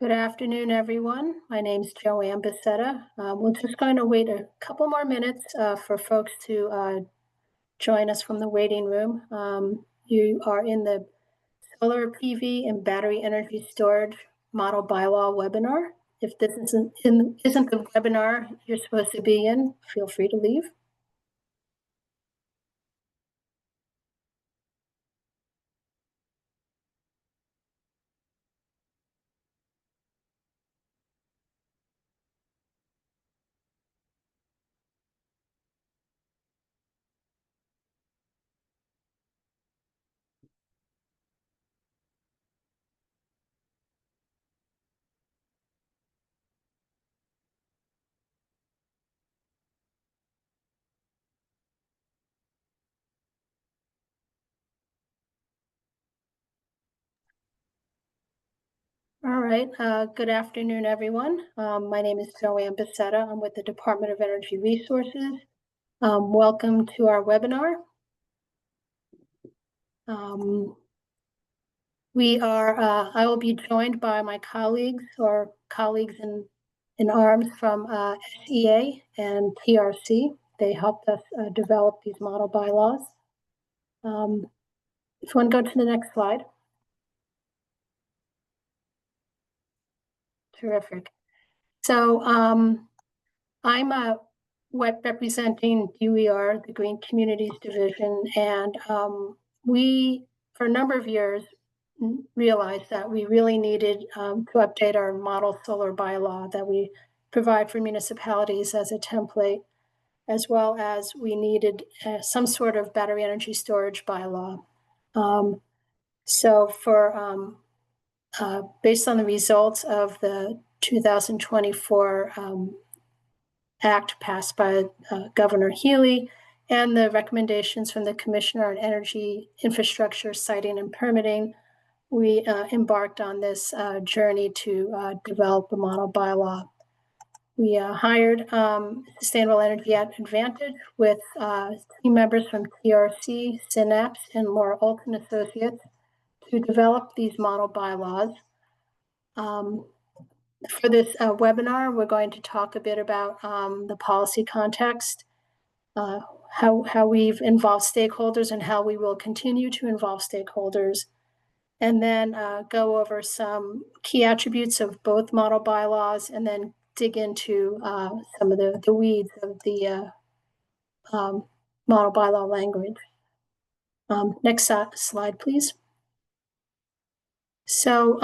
Good afternoon, everyone. My name's Joanne Bissetta. We're just going to wait a couple more minutes for folks to join us from the waiting room. You are in the Solar PV and Battery Energy Storage Model Bylaw webinar. If this isn't the webinar you're supposed to be in, feel free to leave. All right. Good afternoon, everyone. My name is Joanne Bissetta. I'm with the Department of Energy Resources. Welcome to our webinar. I will be joined by my colleagues in arms from SEA and TRC. They helped us develop these model bylaws. If you want to go to the next slide. Terrific. So I'm representing DWER, the Green Communities Division, and we, for a number of years, realized that we really needed to update our model solar bylaw that we provide for municipalities as a template, as well as we needed some sort of battery energy storage bylaw. Based on the results of the 2024 Act passed by Governor Healy and the recommendations from the Commissioner on Energy Infrastructure, Siting, and Permitting, we embarked on this journey to develop the model bylaw. We hired Sustainable Energy Advantage with team members from TRC, Synapse, and Laura Olton Associates to develop these model bylaws. For this webinar, we're going to talk a bit about the policy context, how we've involved stakeholders and how we will continue to involve stakeholders, and then go over some key attributes of both model bylaws, and then dig into some of the weeds of the model bylaw language. Next slide, please. So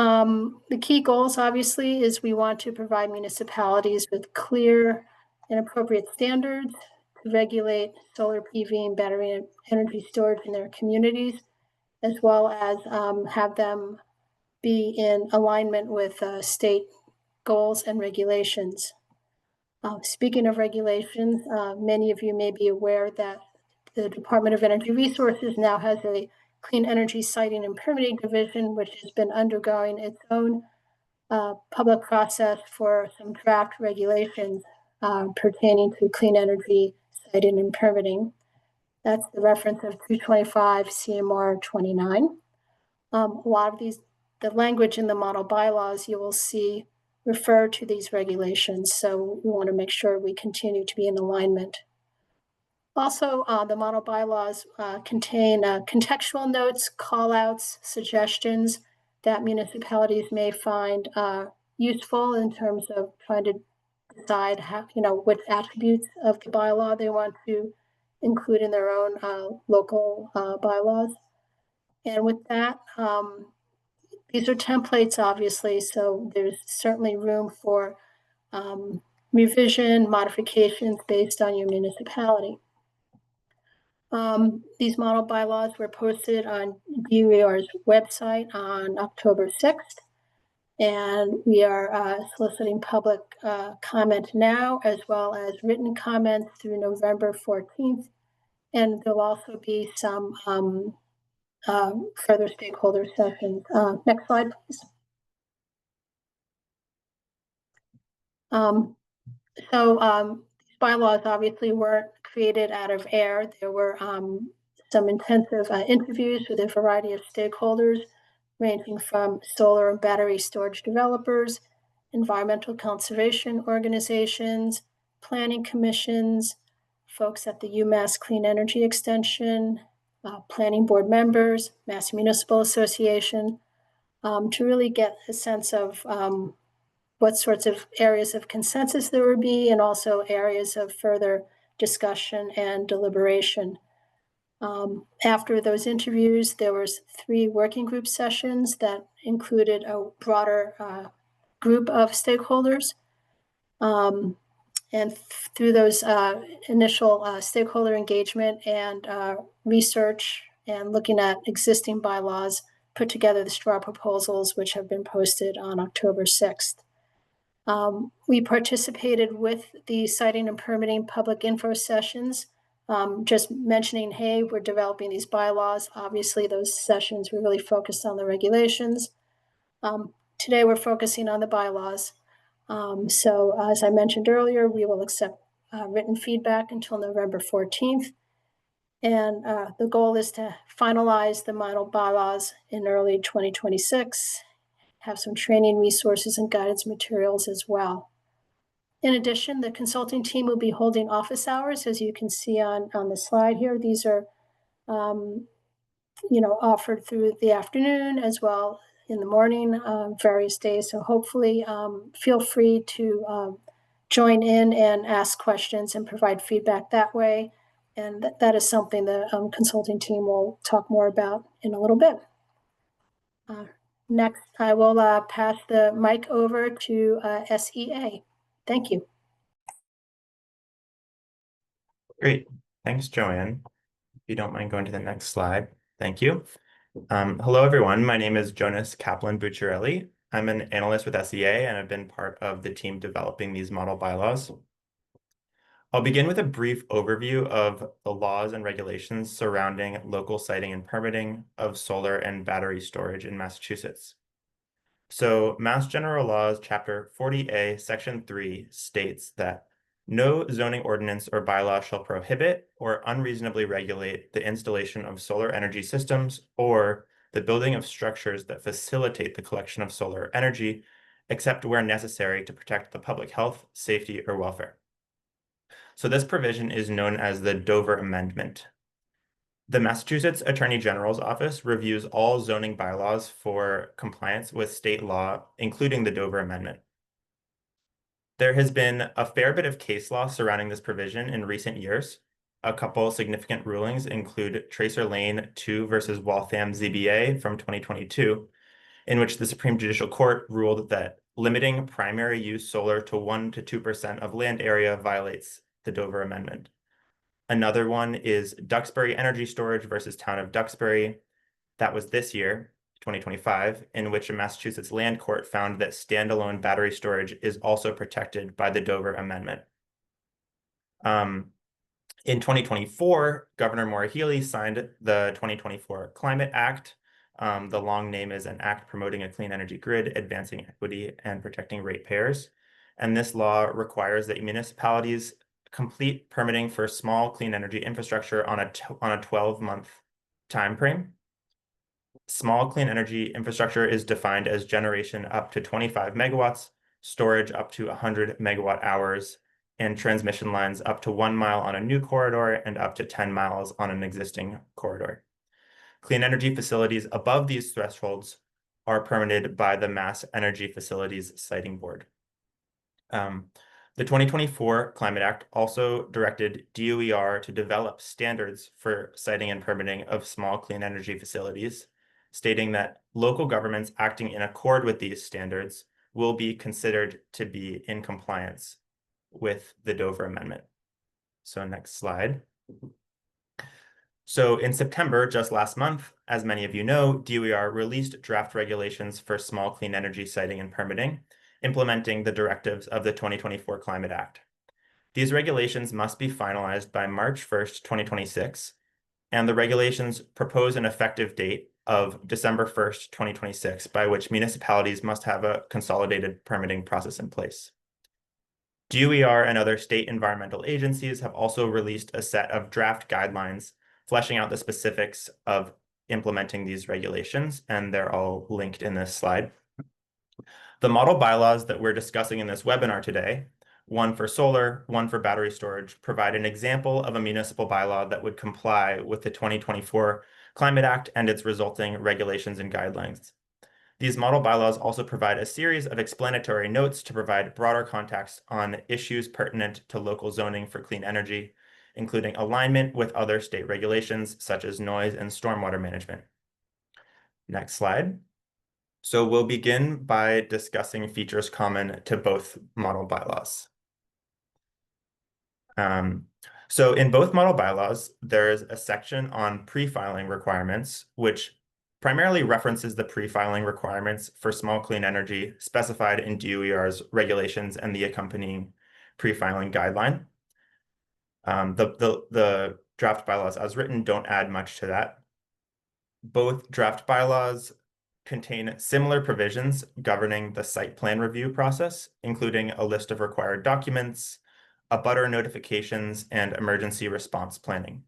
the key goals, obviously, is we want to provide municipalities with clear and appropriate standards to regulate solar PV and battery energy storage in their communities, as well as have them be in alignment with state goals and regulations. Speaking of regulations, many of you may be aware that the Department of Energy Resources now has a Clean Energy Siting and Permitting Division, which has been undergoing its own public process for some draft regulations pertaining to clean energy siting and permitting. That's the reference of 225 CMR 29. A lot of the language in the model bylaws you will see refer to these regulations, so we want to make sure we continue to be in alignment. Also, the model bylaws contain contextual notes, call-outs, suggestions that municipalities may find useful in terms of trying to decide which attributes of the bylaw they want to include in their own local bylaws. And with that, these are templates, obviously, so there's certainly room for revision, modifications based on your municipality. These model bylaws were posted on DWER's website on October 6th, and we are soliciting public comment now, as well as written comments through November 14th, and there'll also be some further stakeholder sessions. Next slide, please. These bylaws obviously weren't created out of air. There were some intensive interviews with a variety of stakeholders ranging from solar and battery storage developers, environmental conservation organizations, planning commissions, folks at the UMass Clean Energy Extension, planning board members, Mass Municipal Association, to really get a sense of what sorts of areas of consensus there would be, and also areas of further discussion and deliberation. After those interviews, there was 3 working group sessions that included a broader group of stakeholders. And through those initial stakeholder engagement and research and looking at existing bylaws, put together the straw proposals, which have been posted on October 6th. We participated with the siting and permitting public info sessions, just mentioning, hey, we're developing these bylaws. Obviously, those sessions were really focused on the regulations. Today, we're focusing on the bylaws. So as I mentioned earlier, we will accept written feedback until November 14th. And the goal is to finalize the model bylaws in early 2026, have some training resources and guidance materials as well. In addition, the consulting team will be holding office hours, as you can see on the slide here. These are offered through the afternoon as well in the morning, various days. So hopefully feel free to join in and ask questions and provide feedback that way. And that is something the consulting team will talk more about in a little bit. Next, I will pass the mic over to SEA. Thank you. Great. Thanks, Joanne. If you don't mind going to the next slide. Thank you. Hello, everyone. My name is Jonas Kaplan-Bucciarelli. I'm an analyst with SEA, and I've been part of the team developing these model bylaws. I'll begin with a brief overview of the laws and regulations surrounding local siting and permitting of solar and battery storage in Massachusetts. So Mass General Laws, Chapter 40A, Section 3 states that no zoning ordinance or bylaw shall prohibit or unreasonably regulate the installation of solar energy systems or the building of structures that facilitate the collection of solar energy, except where necessary to protect the public health, safety, or welfare. So this provision is known as the Dover Amendment. The Massachusetts Attorney General's Office reviews all zoning bylaws for compliance with state law, including the Dover Amendment. There has been a fair bit of case law surrounding this provision in recent years. A couple significant rulings include Tracer Lane 2 versus Waltham ZBA from 2022, in which the Supreme Judicial Court ruled that limiting primary use solar to 1 to 2% of land area violates the Dover Amendment. Another one is Duxbury Energy Storage versus Town of Duxbury. That was this year, 2025, in which a Massachusetts land court found that standalone battery storage is also protected by the Dover Amendment. In 2024, Governor Maura Healey signed the 2024 Climate Act. The long name is an act promoting a clean energy grid, advancing equity, and protecting ratepayers. And this law requires that municipalities complete permitting for small clean energy infrastructure on a 12-month time frame. Small clean energy infrastructure is defined as generation up to 25 megawatts, storage up to 100 megawatt hours, and transmission lines up to 1 mile on a new corridor and up to 10 miles on an existing corridor. Clean energy facilities above these thresholds are permitted by the Mass Energy Facilities Siting Board. The 2024 Climate Act also directed DOER to develop standards for siting and permitting of small clean energy facilities, stating that local governments acting in accord with these standards will be considered to be in compliance with the Dover Amendment. So next slide. So in September, just last month, as many of you know, DOER released draft regulations for small clean energy siting and permitting, implementing the directives of the 2024 Climate Act. These regulations must be finalized by March 1st, 2026, and the regulations propose an effective date of December 1st, 2026, by which municipalities must have a consolidated permitting process in place. DOER and other state environmental agencies have also released a set of draft guidelines fleshing out the specifics of implementing these regulations, and they're all linked in this slide. The model bylaws that we're discussing in this webinar today, one for solar, one for battery storage, provide an example of a municipal bylaw that would comply with the 2024 Climate Act and its resulting regulations and guidelines. These model bylaws also provide a series of explanatory notes to provide broader context on issues pertinent to local zoning for clean energy, including alignment with other state regulations such as noise and stormwater management. Next slide. So we'll begin by discussing features common to both model bylaws. So in both model bylaws, there's a section on pre-filing requirements, which primarily references the pre-filing requirements for small clean energy specified in DOER's regulations and the accompanying pre-filing guideline. The draft bylaws as written don't add much to that. Both draft bylaws contain similar provisions governing the site plan review process, including a list of required documents, abutter notifications, and emergency response planning.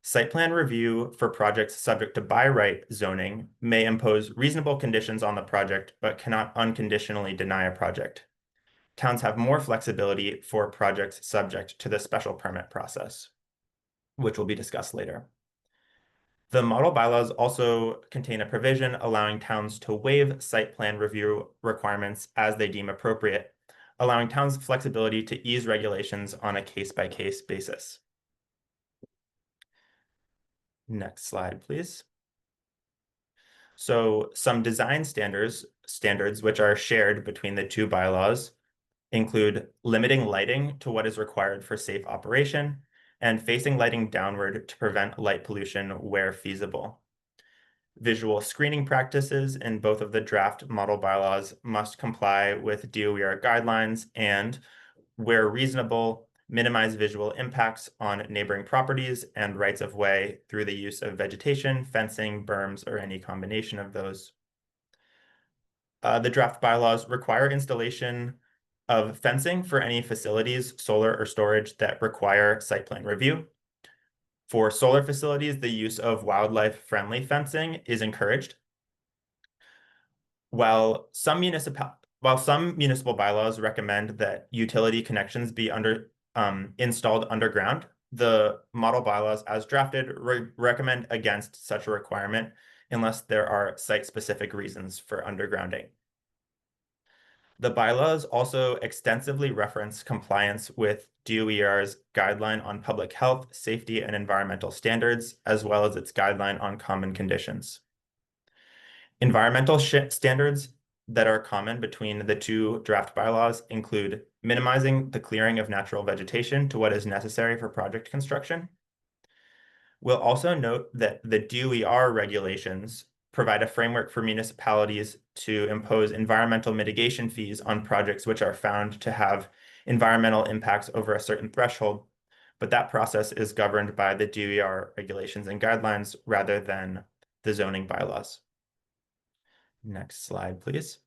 Site plan review for projects subject to by right zoning may impose reasonable conditions on the project, but cannot unconditionally deny a project. Towns have more flexibility for projects subject to the special permit process, which will be discussed later. The model bylaws also contain a provision allowing towns to waive site plan review requirements as they deem appropriate, allowing towns flexibility to ease regulations on a case-by-case basis. Next slide, please. So some design standards which are shared between the two bylaws include limiting lighting to what is required for safe operation and facing lighting downward to prevent light pollution where feasible. Visual screening practices in both of the draft model bylaws must comply with DOER guidelines and, where reasonable, minimize visual impacts on neighboring properties and rights of way through the use of vegetation, fencing, berms, or any combination of those. The draft bylaws require installation of fencing for any facilities, solar or storage, that require site plan review. For solar facilities, the use of wildlife-friendly fencing is encouraged. While some municipal bylaws recommend that utility connections be installed underground, the model bylaws as drafted recommend against such a requirement unless there are site-specific reasons for undergrounding. The bylaws also extensively reference compliance with DOER's guideline on public health, safety, and environmental standards, as well as its guideline on common conditions. Environmental standards that are common between the two draft bylaws include minimizing the clearing of natural vegetation to what is necessary for project construction. We'll also note that the DOER regulations provide a framework for municipalities to impose environmental mitigation fees on projects which are found to have environmental impacts over a certain threshold, but that process is governed by the DOER regulations and guidelines rather than the zoning bylaws. Next slide, please.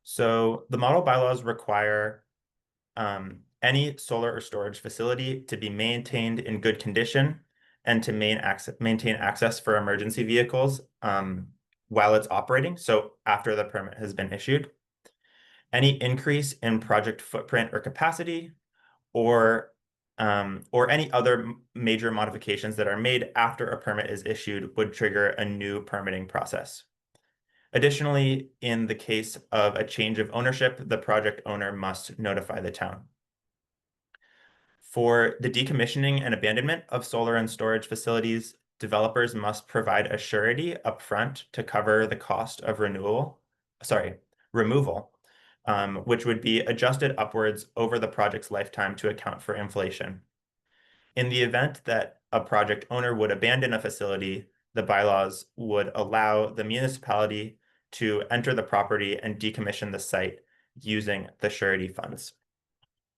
So the model bylaws require any solar or storage facility to be maintained in good condition and to maintain access for emergency vehicles while it's operating, so after the permit has been issued. Any increase in project footprint or capacity, or any other major modifications that are made after a permit is issued would trigger a new permitting process. Additionally, in the case of a change of ownership, the project owner must notify the town. For the decommissioning and abandonment of solar and storage facilities, developers must provide a surety upfront to cover the cost of removal, which would be adjusted upwards over the project's lifetime to account for inflation. In the event that a project owner would abandon a facility, the bylaws would allow the municipality to enter the property and decommission the site using the surety funds.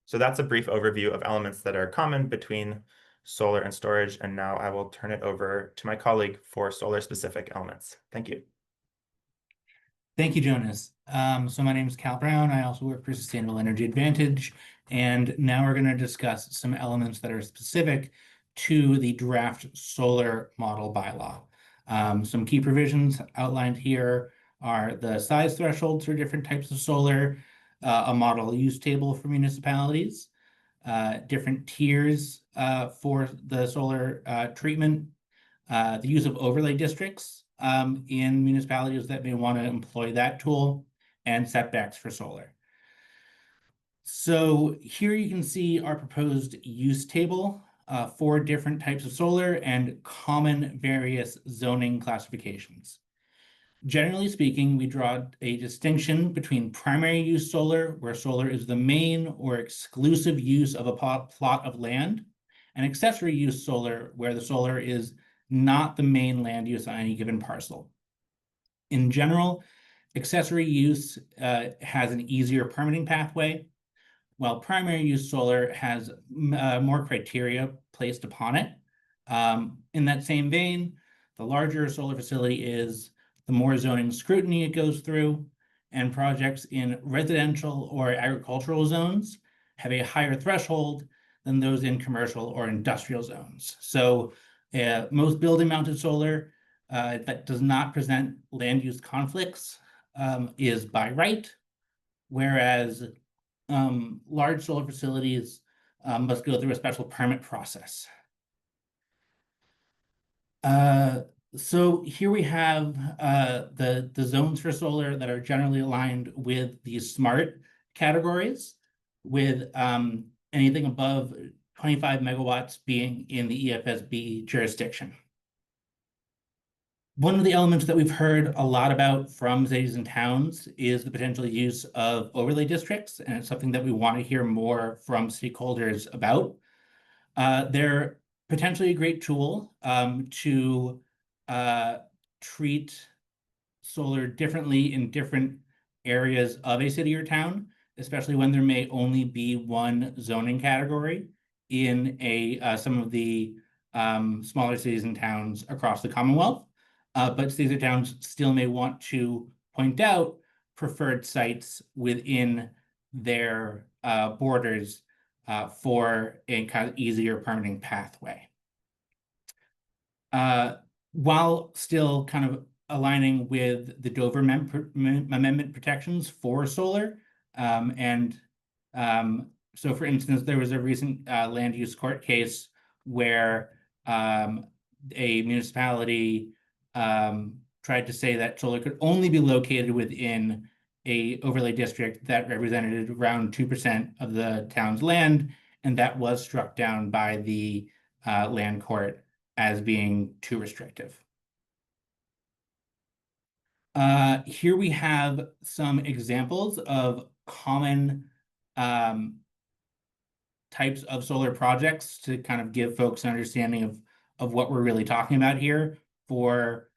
So that's a brief overview of elements that are common between solar and storage, and now I will turn it over to my colleague for solar-specific elements. Thank you. Thank you, Jonas. So my name is Cal Brown. I also work for Sustainable Energy Advantage, and now we're going to discuss some elements that are specific to the draft solar model bylaw. Some key provisions outlined here are the size thresholds for different types of solar, a model use table for municipalities, different tiers for the solar treatment, the use of overlay districts in municipalities that may want to employ that tool, and setbacks for solar. So here you can see our proposed use table for different types of solar and common various zoning classifications. Generally speaking, we draw a distinction between primary use solar, where solar is the main or exclusive use of a plot of land, and accessory use solar, where the solar is not the main land use on any given parcel. In general, accessory use has an easier permitting pathway, while primary use solar has more criteria placed upon it. In that same vein, the larger a solar facility is, the more zoning scrutiny it goes through, and projects in residential or agricultural zones have a higher threshold than those in commercial or industrial zones. So most building mounted solar that does not present land use conflicts is by right, whereas large solar facilities must go through a special permit process. So here we have the zones for solar that are generally aligned with these SMART categories, with anything above 25 megawatts being in the EFSB jurisdiction. One of the elements that we've heard a lot about from cities and towns is the potential use of overlay districts, and it's something that we want to hear more from stakeholders about. They're potentially a great tool to treat solar differently in different areas of a city or town, especially when there may only be one zoning category in some of the smaller cities and towns across the Commonwealth. But cities or towns still may want to point out preferred sites within their borders for a kind of easier permitting pathway. While still kind of aligning with the Dover Amendment protections for solar. So for instance, there was a recent land use court case where a municipality tried to say that solar could only be located within a overlay district that represented around 2% of the town's land, and that was struck down by the land court as being too restrictive. Here we have some examples of common types of solar projects to kind of give folks an understanding of what we're really talking about here. For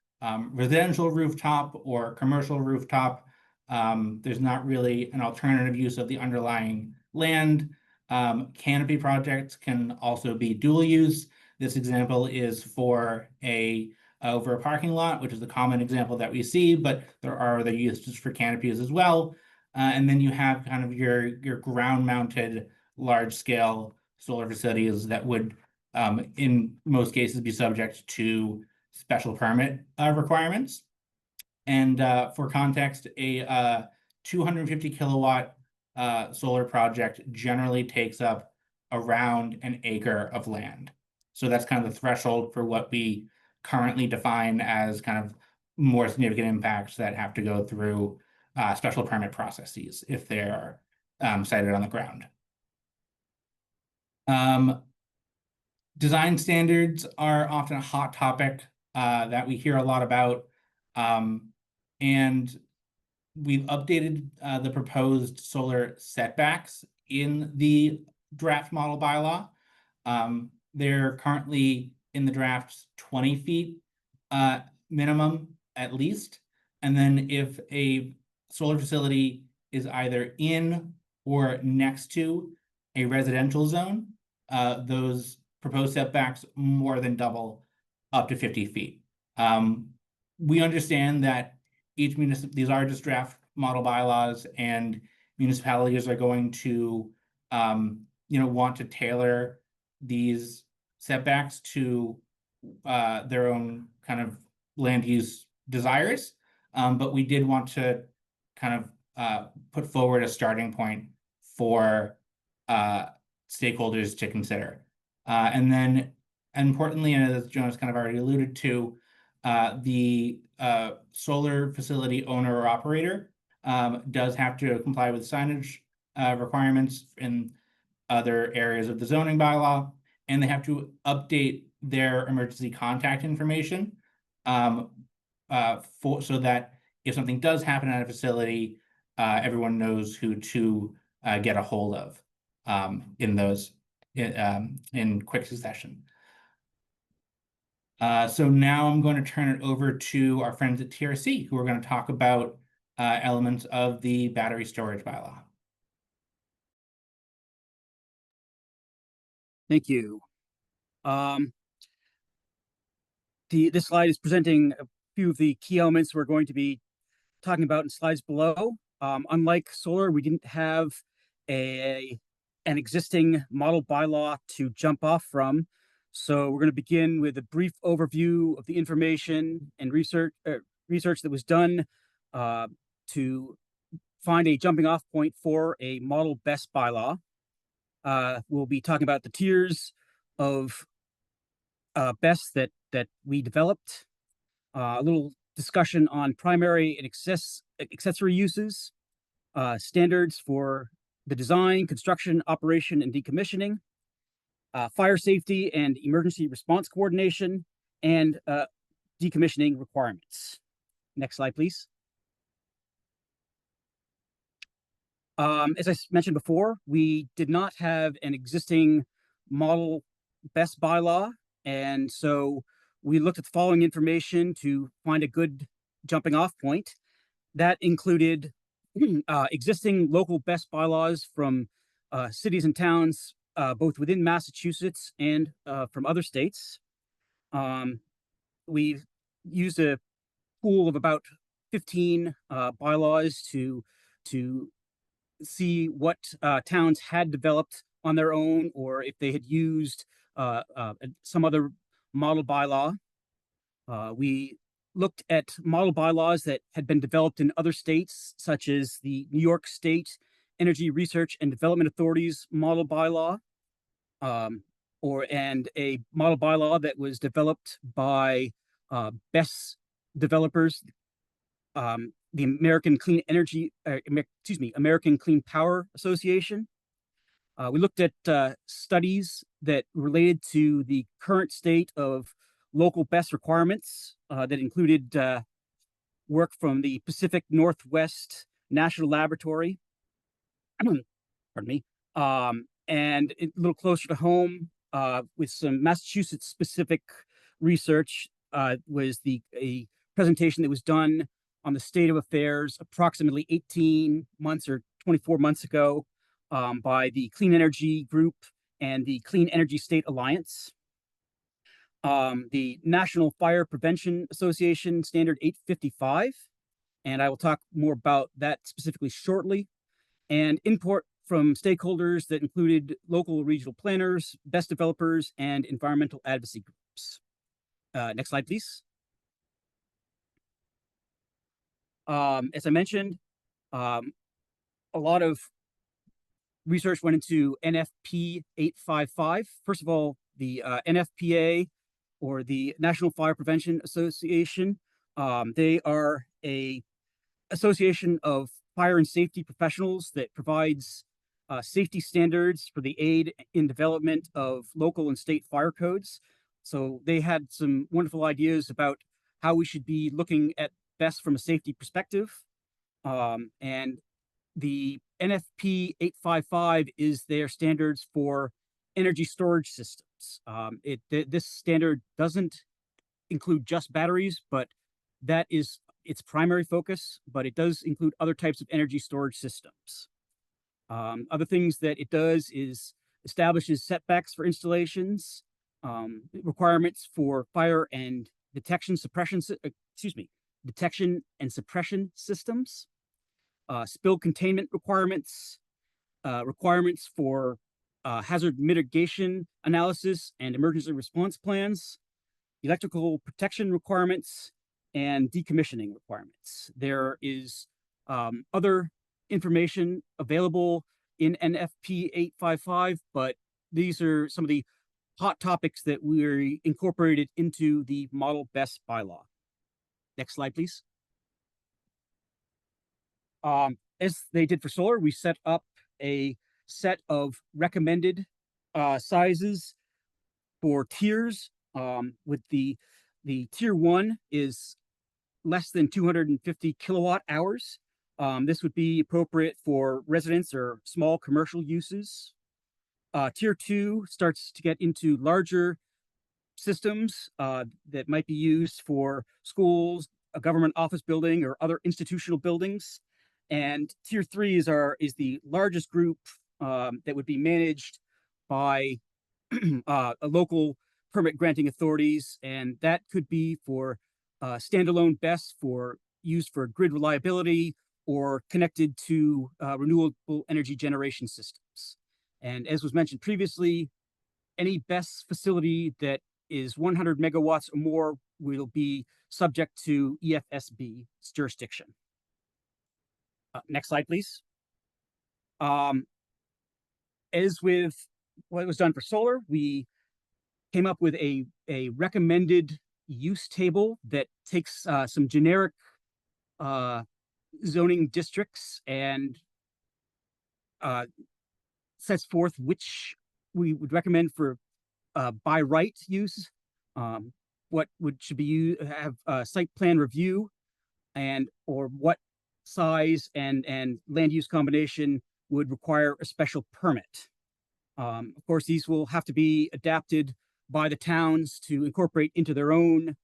residential rooftop or commercial rooftop, there's not really an alternative use of the underlying land. Canopy projects can also be dual use. This example is for over a parking lot, which is the common example that we see, but there are other uses for canopies as well. And then you have kind of your ground-mounted large-scale solar facilities that would, in most cases, be subject to special permit requirements. And for context, a 250 kilowatt solar project generally takes up around an acre of land. So that's kind of the threshold for what we currently define as kind of more significant impacts that have to go through special permit processes if they are sited on the ground. Design standards are often a hot topic that we hear a lot about, and we've updated the proposed solar setbacks in the draft model bylaw. They're currently in the draft 20 feet minimum at least. And then if a solar facility is either in or next to a residential zone, those proposed setbacks more than double, up to 50 feet. We understand that these are just draft model bylaws, and municipalities are going to want to tailor these setbacks to their own kind of land use desires. But we did want to kind of put forward a starting point for stakeholders to consider. And then importantly, and as Jonas kind of already alluded to, the solar facility owner or operator does have to comply with signage requirements in other areas of the zoning bylaw, and they have to update their emergency contact information so that if something does happen at a facility, everyone knows who to get a hold of in quick succession. So now I'm going to turn it over to our friends at TRC, who are going to talk about elements of the battery storage bylaw. Thank you. This slide is presenting a few of the key elements we're going to be talking about in slides below. Unlike solar, we didn't have an existing model bylaw to jump off from. So we're going to begin with a brief overview of the information and research that was done to find a jumping off point for a model BESS bylaw. We'll be talking about the tiers of BESS that we developed, a little discussion on primary and accessory uses, standards for the design, construction, operation, and decommissioning, fire safety and emergency response coordination, and decommissioning requirements. Next slide, please. As I mentioned before, we did not have an existing model BESS bylaw, and so we looked at the following information to find a good jumping off point. That included existing local BESS bylaws from cities and towns, both within Massachusetts and from other states. We've used a pool of about 15 bylaws to see what towns had developed on their own, or if they had used some other model bylaw. We looked at model bylaws that had been developed in other states, such as the New York State Energy Research and Development Authority's model bylaw, and a model bylaw that was developed by BESS developers, the American Clean Power Association. We looked at studies that related to the current state of local BESS requirements that included work from the Pacific Northwest National Laboratory, pardon me, and a little closer to home with some Massachusetts-specific research was a presentation that was done on the state of affairs approximately 18 months or 24 months ago by the Clean Energy Group and the Clean Energy State Alliance. The National Fire Prevention Association Standard 855, and I will talk more about that specifically shortly, and input from stakeholders that included local regional planners, BESS developers, and environmental advocacy groups. Next slide, please. As I mentioned, a lot of research went into NFP 855. First of all, the NFPA, or the National Fire Prevention Association, they are a association of fire and safety professionals that provides safety standards for the aid in development of local and state fire codes. So they had some wonderful ideas about how we should be looking at BESS from a safety perspective. And the NFP 855 is their standards for energy storage systems. This standard doesn't include just batteries, but that is its primary focus, but it does include other types of energy storage systems. Other things that it does is establishes setbacks for installations, requirements for fire and detection and suppression systems, spill containment requirements, requirements for hazard mitigation analysis and emergency response plans, electrical protection requirements, and decommissioning requirements. There is other information available in NFP 855, but these are some of the hot topics that we incorporated into the model BESS bylaw. Next slide, please. As they did for solar, we set up a set of recommended sizes for tiers. With the tier 1 is less than 250 kilowatt hours. This would be appropriate for residents or small commercial uses. Tier 2 starts to get into larger systems that might be used for schools, a government office building, or other institutional buildings. And tier 3 is the largest group that would be managed by local permit granting authorities, and that could be for standalone BESS for used for grid reliability or connected to renewable energy generation systems. And as was mentioned previously, any BESS facility that is 100 megawatts or more will be subject to EFSB's jurisdiction. Next slide, please. As with what was done for solar, we came up with a recommended use table that takes some generic zoning districts and sets forth which we would recommend for by right use, what should be have site plan review, and or what size and land use combination would require a special permit. Of course, these will have to be adapted by the towns to incorporate into their own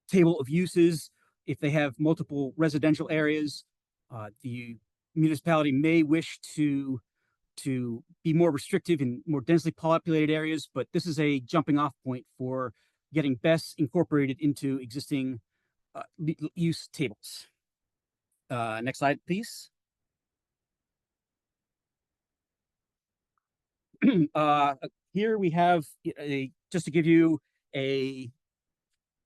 table of uses. If they have multiple residential areas, the municipality may wish to be more restrictive in more densely populated areas, but this is a jumping off point for getting BESS incorporated into existing use tables. Next slide, please. Here we have just to give you a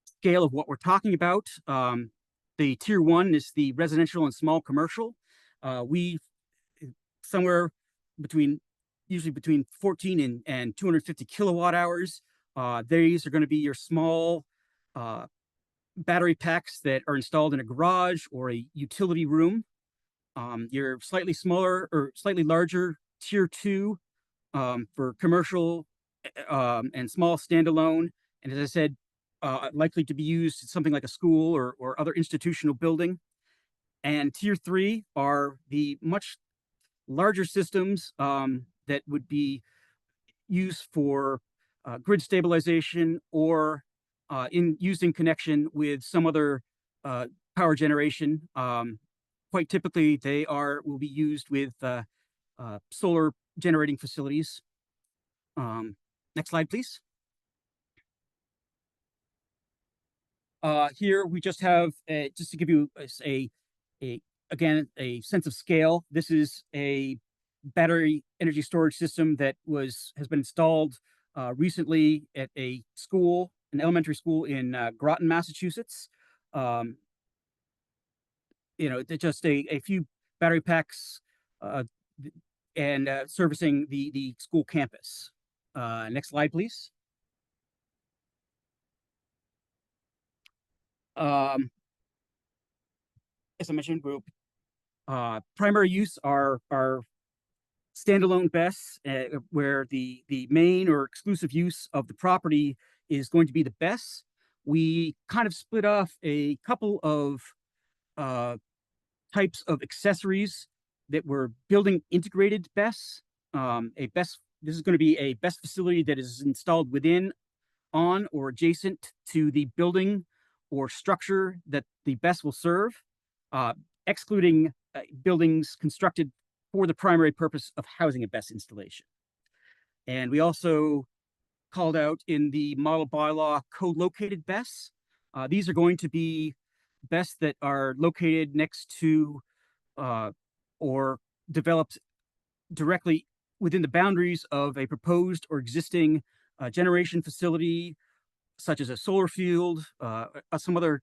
scale of what we're talking about. The tier 1 is the residential and small commercial. We somewhere usually between 14 and 250 kilowatt hours. These are going to be your small battery packs that are installed in a garage or a utility room. Your slightly smaller or slightly larger tier 2 for commercial and small standalone. And as I said, likely to be used in something like a school or other institutional building. And tier 3 are the much larger systems that would be used for grid stabilization or used in connection with some other power generation. Quite typically, they will be used with solar generating facilities. Next slide, please. Here we just have just to give you again a sense of scale. This is a battery energy storage system that has been installed recently at a school, an elementary school in Groton, Massachusetts. Just a few battery packs and servicing the school campus. Next slide, please. As I mentioned, primary use are standalone BESS, where the main or exclusive use of the property is going to be the BESS. We kind of split off a couple of types of accessories that were building integrated BESS. This is going to be a BESS facility that is installed on or adjacent to the building or structure that the BESS will serve, excluding buildings constructed for the primary purpose of housing a BESS installation. And we also called out in the model bylaw co-located BESS. These are going to be BESS that are located next to or developed directly within the boundaries of a proposed or existing generation facility, such as a solar field, some other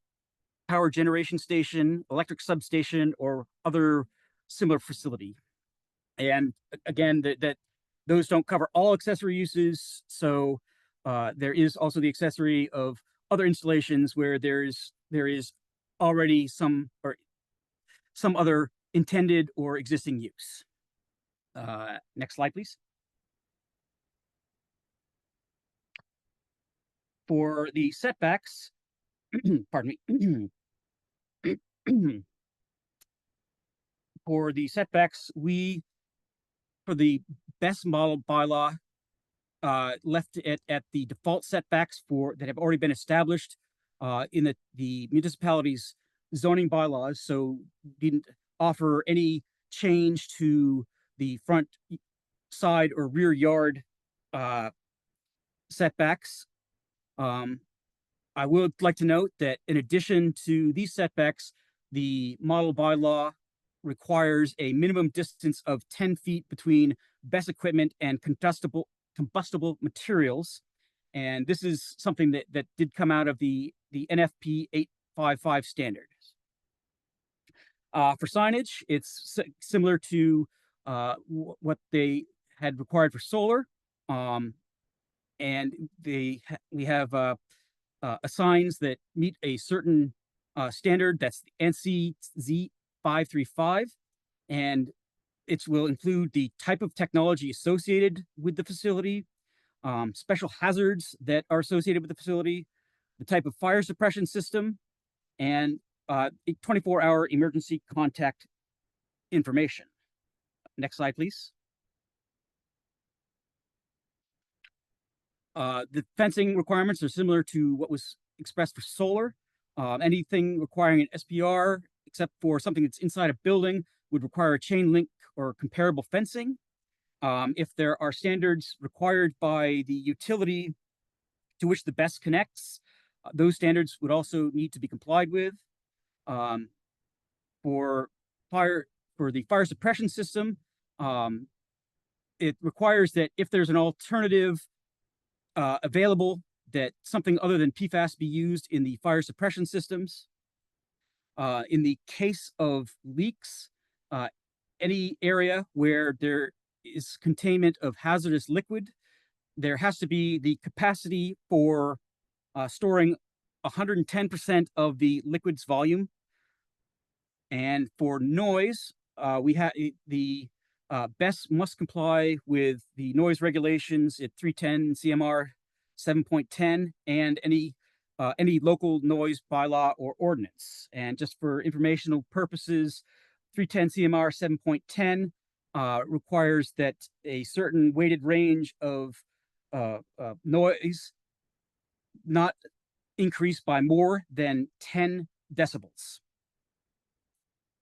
power generation station, electric substation, or other similar facility. And again, that those don't cover all accessory uses. So there is also the accessory of other installations where there is already some other intended or existing use. Next slide, please. For the setbacks, pardon me. For the setbacks, for the BESS model bylaw, left it at the default setbacks that have already been established in the municipality's zoning bylaws, so didn't offer any change to the front, side, or rear yard setbacks. I would like to note that in addition to these setbacks, the model bylaw requires a minimum distance of 10 feet between BESS equipment and combustible materials. And this is something that did come out of the NFP 855 standard. For signage, it's similar to what they had required for solar. And we have signs that meet a certain standard, that's the NCZ 535, and it will include the type of technology associated with the facility, special hazards that are associated with the facility, the type of fire suppression system, and 24-hour emergency contact information. Next slide, please. The fencing requirements are similar to what was expressed for solar. Anything requiring an SPR, except for something that's inside a building, would require a chain link or comparable fencing. If there are standards required by the utility to which the BESS connects, those standards would also need to be complied with. For the fire suppression system, it requires that if there's an alternative available, that something other than PFAS be used in the fire suppression systems. In the case of leaks, any area where there is containment of hazardous liquid, there has to be the capacity for storing 110% of the liquid's volume. And for noise, we have the BESS must comply with the noise regulations at 310 CMR 7.10 and any local noise bylaw or ordinance. And just for informational purposes, 310 CMR 7.10 requires that a certain weighted range of noise not increase by more than 10 decibels.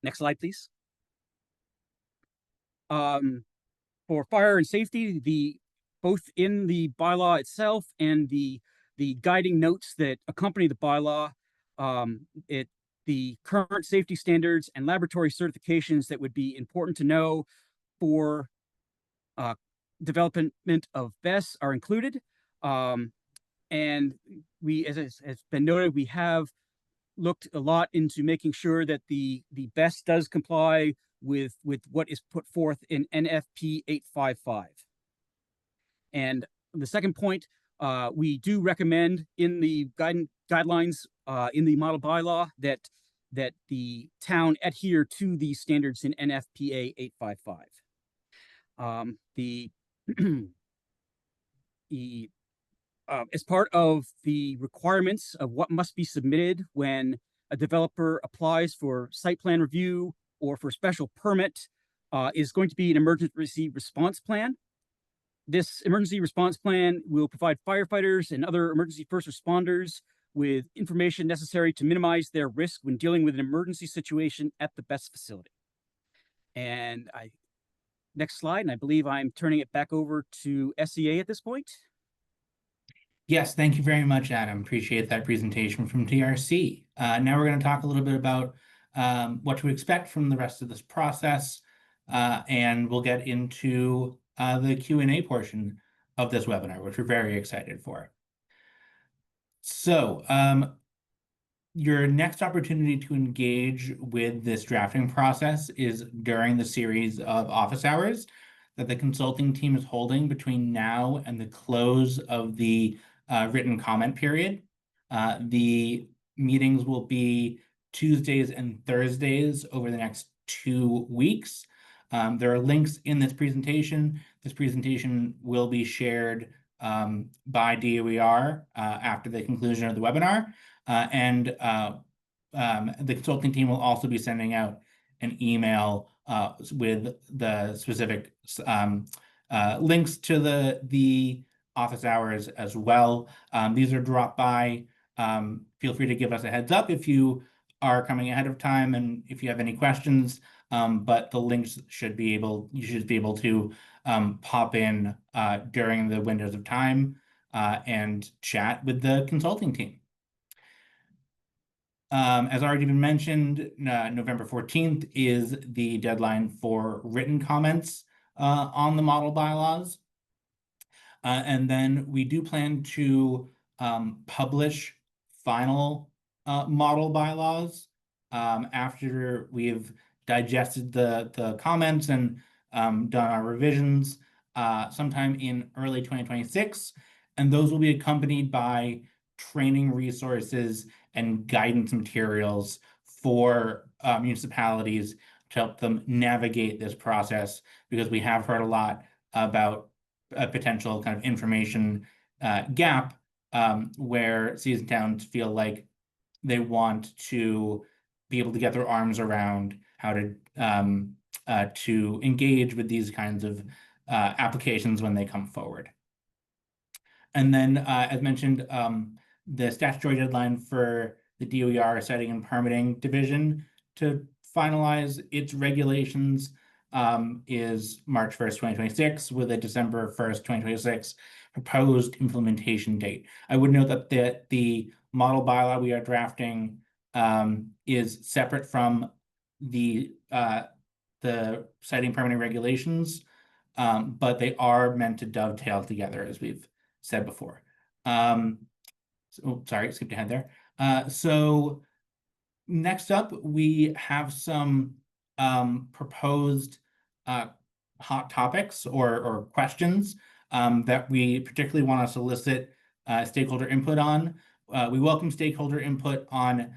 Next slide, please. For fire and safety, both in the bylaw itself and the guiding notes that accompany the bylaw, the current safety standards and laboratory certifications that would be important to know for development of BESS are included. And we, as has been noted, we have looked a lot into making sure that the BESS does comply with what is put forth in NFP 855. And the second point, we do recommend in the guidelines in the model bylaw that the town adhere to these standards in NFPA 855. As part of the requirements of what must be submitted when a developer applies for site plan review or for special permit is going to be an emergency response plan. This emergency response plan will provide firefighters and other emergency first responders with information necessary to minimize their risk when dealing with an emergency situation at the BESS facility. And next slide, and I believe I'm turning it back over to SEA at this point. Yes, thank you very much, Adam. Appreciate that presentation from TRC. Now we're going to talk a little bit about what to expect from the rest of this process. and we'll get into the Q&A portion of this webinar, which we're very excited for. So, your next opportunity to engage with this drafting process is during the series of office hours that the consulting team is holding between now and the close of the written comment period. The meetings will be Tuesdays and Thursdays over the next 2 weeks. There are links in this presentation. This presentation will be shared by DOER after the conclusion of the webinar. The consulting team will also be sending out an email with the specific links to the office hours as well. These are dropped by. Feel free to give us a heads up if you are coming ahead of time and if you have any questions. But the links you should be able to pop in during the windows of time and chat with the consulting team. As already been mentioned, November 14th is the deadline for written comments on the model bylaws. And then we do plan to publish final model bylaws after we've digested the comments and done our revisions sometime in early 2026. And those will be accompanied by training resources and guidance materials for municipalities to help them navigate this process, because we have heard a lot about a potential kind of information gap where cities and towns feel like they want to be able to get their arms around how to engage with these kinds of applications when they come forward. And then, as mentioned, the statutory deadline for the DOER Siting and Permitting Division to finalize its regulations is March 1st, 2026, with a December 1st, 2026 proposed implementation date. I would note that the model bylaw we are drafting is separate from the siting permitting regulations, but they are meant to dovetail together, as we've said before. Sorry, skipped ahead there. So next up, we have some proposed hot topics or questions that we particularly want to solicit stakeholder input on. We welcome stakeholder input on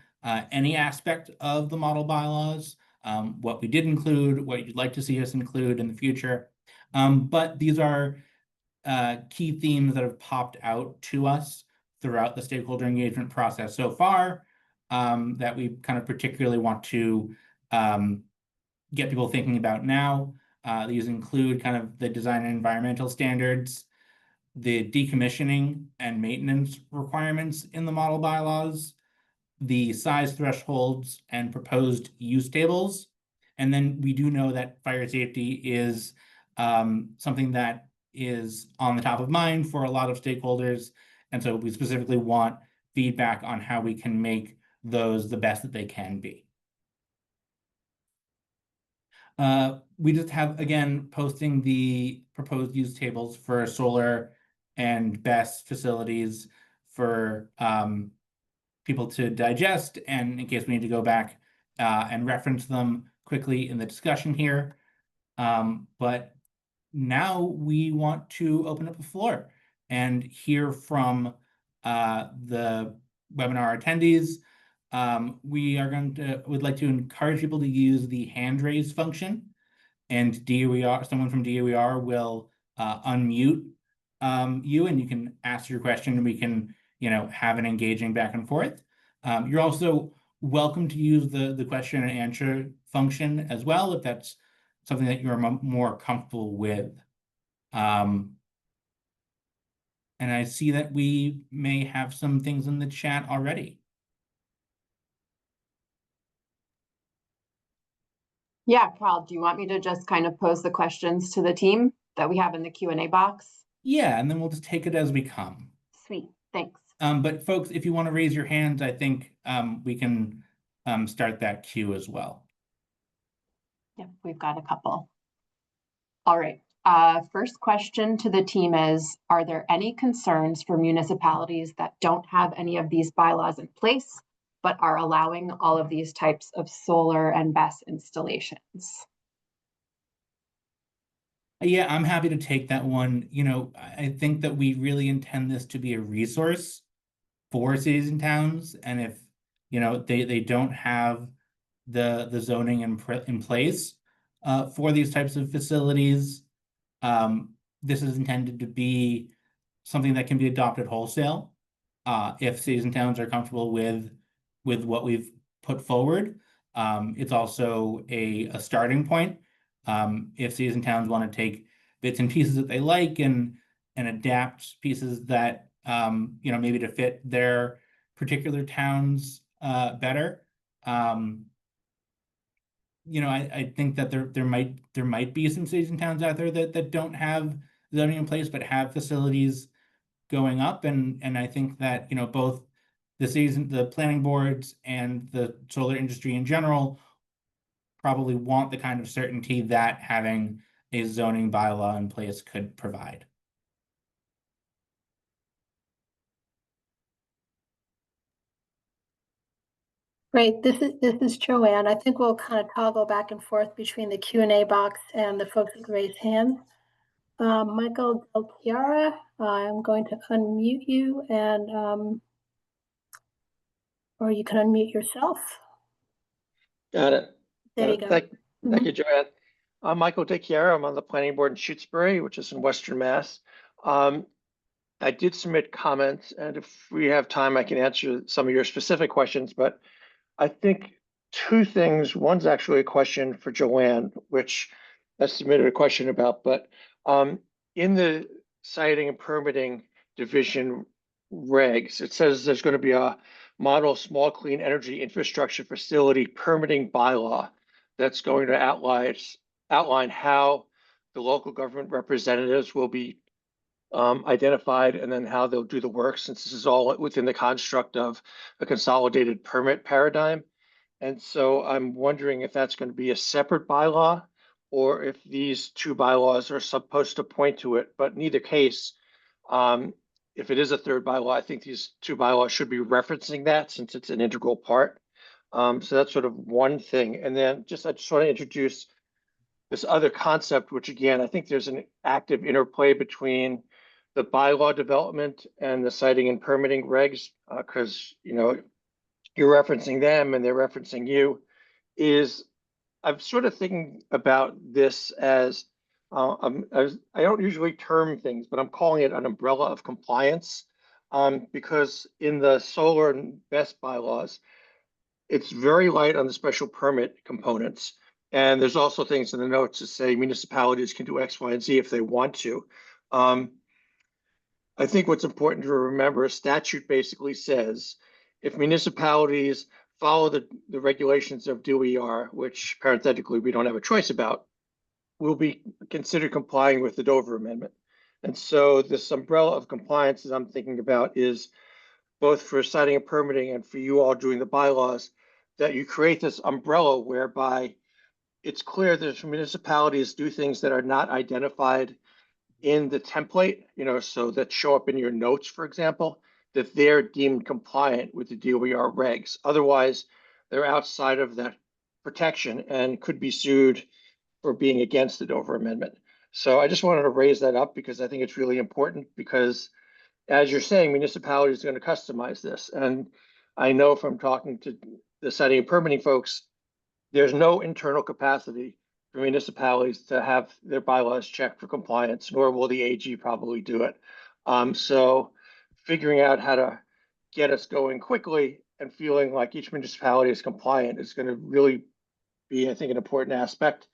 any aspect of the model bylaws, what we did include, what you'd like to see us include in the future. But these are key themes that have popped out to us throughout the stakeholder engagement process so far that we kind of particularly want to get people thinking about now. These include kind of the design and environmental standards, the decommissioning and maintenance requirements in the model bylaws, the size thresholds and proposed use tables. And then we do know that fire safety is something that is on the top of mind for a lot of stakeholders. And so we specifically want feedback on how we can make those the best that they can be. We just have, again, posting the proposed use tables for solar and BESS facilities for people to digest, and in case we need to go back and reference them quickly in the discussion here. But now we want to open up the floor and hear from the webinar attendees. We'd like to encourage people to use the hand raise function, and someone from DOER will unmute you, and you can ask your question, and we can have an engaging back and forth. You're also welcome to use the question and answer function as well, if that's something that you're more comfortable with. And I see that we may have some things in the chat already. Yeah, Carl, do you want me to just kind of pose the questions to the team that we have in the Q&A box? Yeah, and then we'll just take it as we come. Sweet, thanks. But folks, if you want to raise your hands, I think we can start that queue as well. Yep, we've got a couple. All right. First question to the team is, are there any concerns for municipalities that don't have any of these bylaws in place, but are allowing all of these types of solar and BESS installations? Yeah, I'm happy to take that one. I think that we really intend this to be a resource for cities and towns, and if they don't have the zoning in place for these types of facilities, this is intended to be something that can be adopted wholesale. If cities and towns are comfortable with what we've put forward, it's also a starting point. If cities and towns want to take bits and pieces that they like and adapt pieces that maybe to fit their particular towns better. I think that there might be some cities and towns out there that don't have zoning in place but have facilities going up, and I think that both the planning boards and the solar industry in general probably want the kind of certainty that having a zoning bylaw in place could provide. Great. This is Joanne. I think we'll kind of toggle back and forth between the Q&A box and the folks that raise hands. Michael Del Chiara, I'm going to unmute you, and or you can unmute yourself. Got it. There you go. Thank you, Joanne. I'm Michael Del Chiara. I'm on the planning board in Shutesbury, which is in Western Mass. I did submit comments, and if we have time, I can answer some of your specific questions, but I think two things. One's actually a question for Joanne, which I submitted a question about, but in the siting and permitting division regs, it says there's going to be a model small clean energy infrastructure facility permitting bylaw that's going to outline how the local government representatives will be identified, and then how they'll do the work, since this is all within the construct of a consolidated permit paradigm. And so I'm wondering if that's going to be a separate bylaw, or if these two bylaws are supposed to point to it. But in either case, if it is a third bylaw, I think these two bylaws should be referencing that, since it's an integral part. So that's sort of one thing. And then I just want to introduce this other concept, which again, I think there's an active interplay between the bylaw development and the siting and permitting regs, because you're referencing them and they're referencing you. I'm sort of thinking about this as I don't usually term things, but I'm calling it an umbrella of compliance, because in the solar and BESS bylaws, it's very light on the special permit components. And there's also things in the notes that say municipalities can do X, Y, and Z if they want to. I think what's important to remember, a statute basically says if municipalities follow the regulations of DOER, which parenthetically we don't have a choice about, will be considered complying with the Dover Amendment. And so this umbrella of compliance that I'm thinking about is both for siting and permitting and for you all doing the bylaws, that you create this umbrella whereby it's clear that if municipalities do things that are not identified in the template, so that show up in your notes, for example, that they're deemed compliant with the DOER regs. Otherwise, they're outside of that protection and could be sued for being against the Dover Amendment. So I just wanted to raise that up because I think it's really important, because as you're saying, municipalities are going to customize this. And I know from talking to the siting and permitting folks, there's no internal capacity for municipalities to have their bylaws checked for compliance, nor will the AG probably do it. So figuring out how to get us going quickly and feeling like each municipality is compliant is going to really be, I think, an important aspect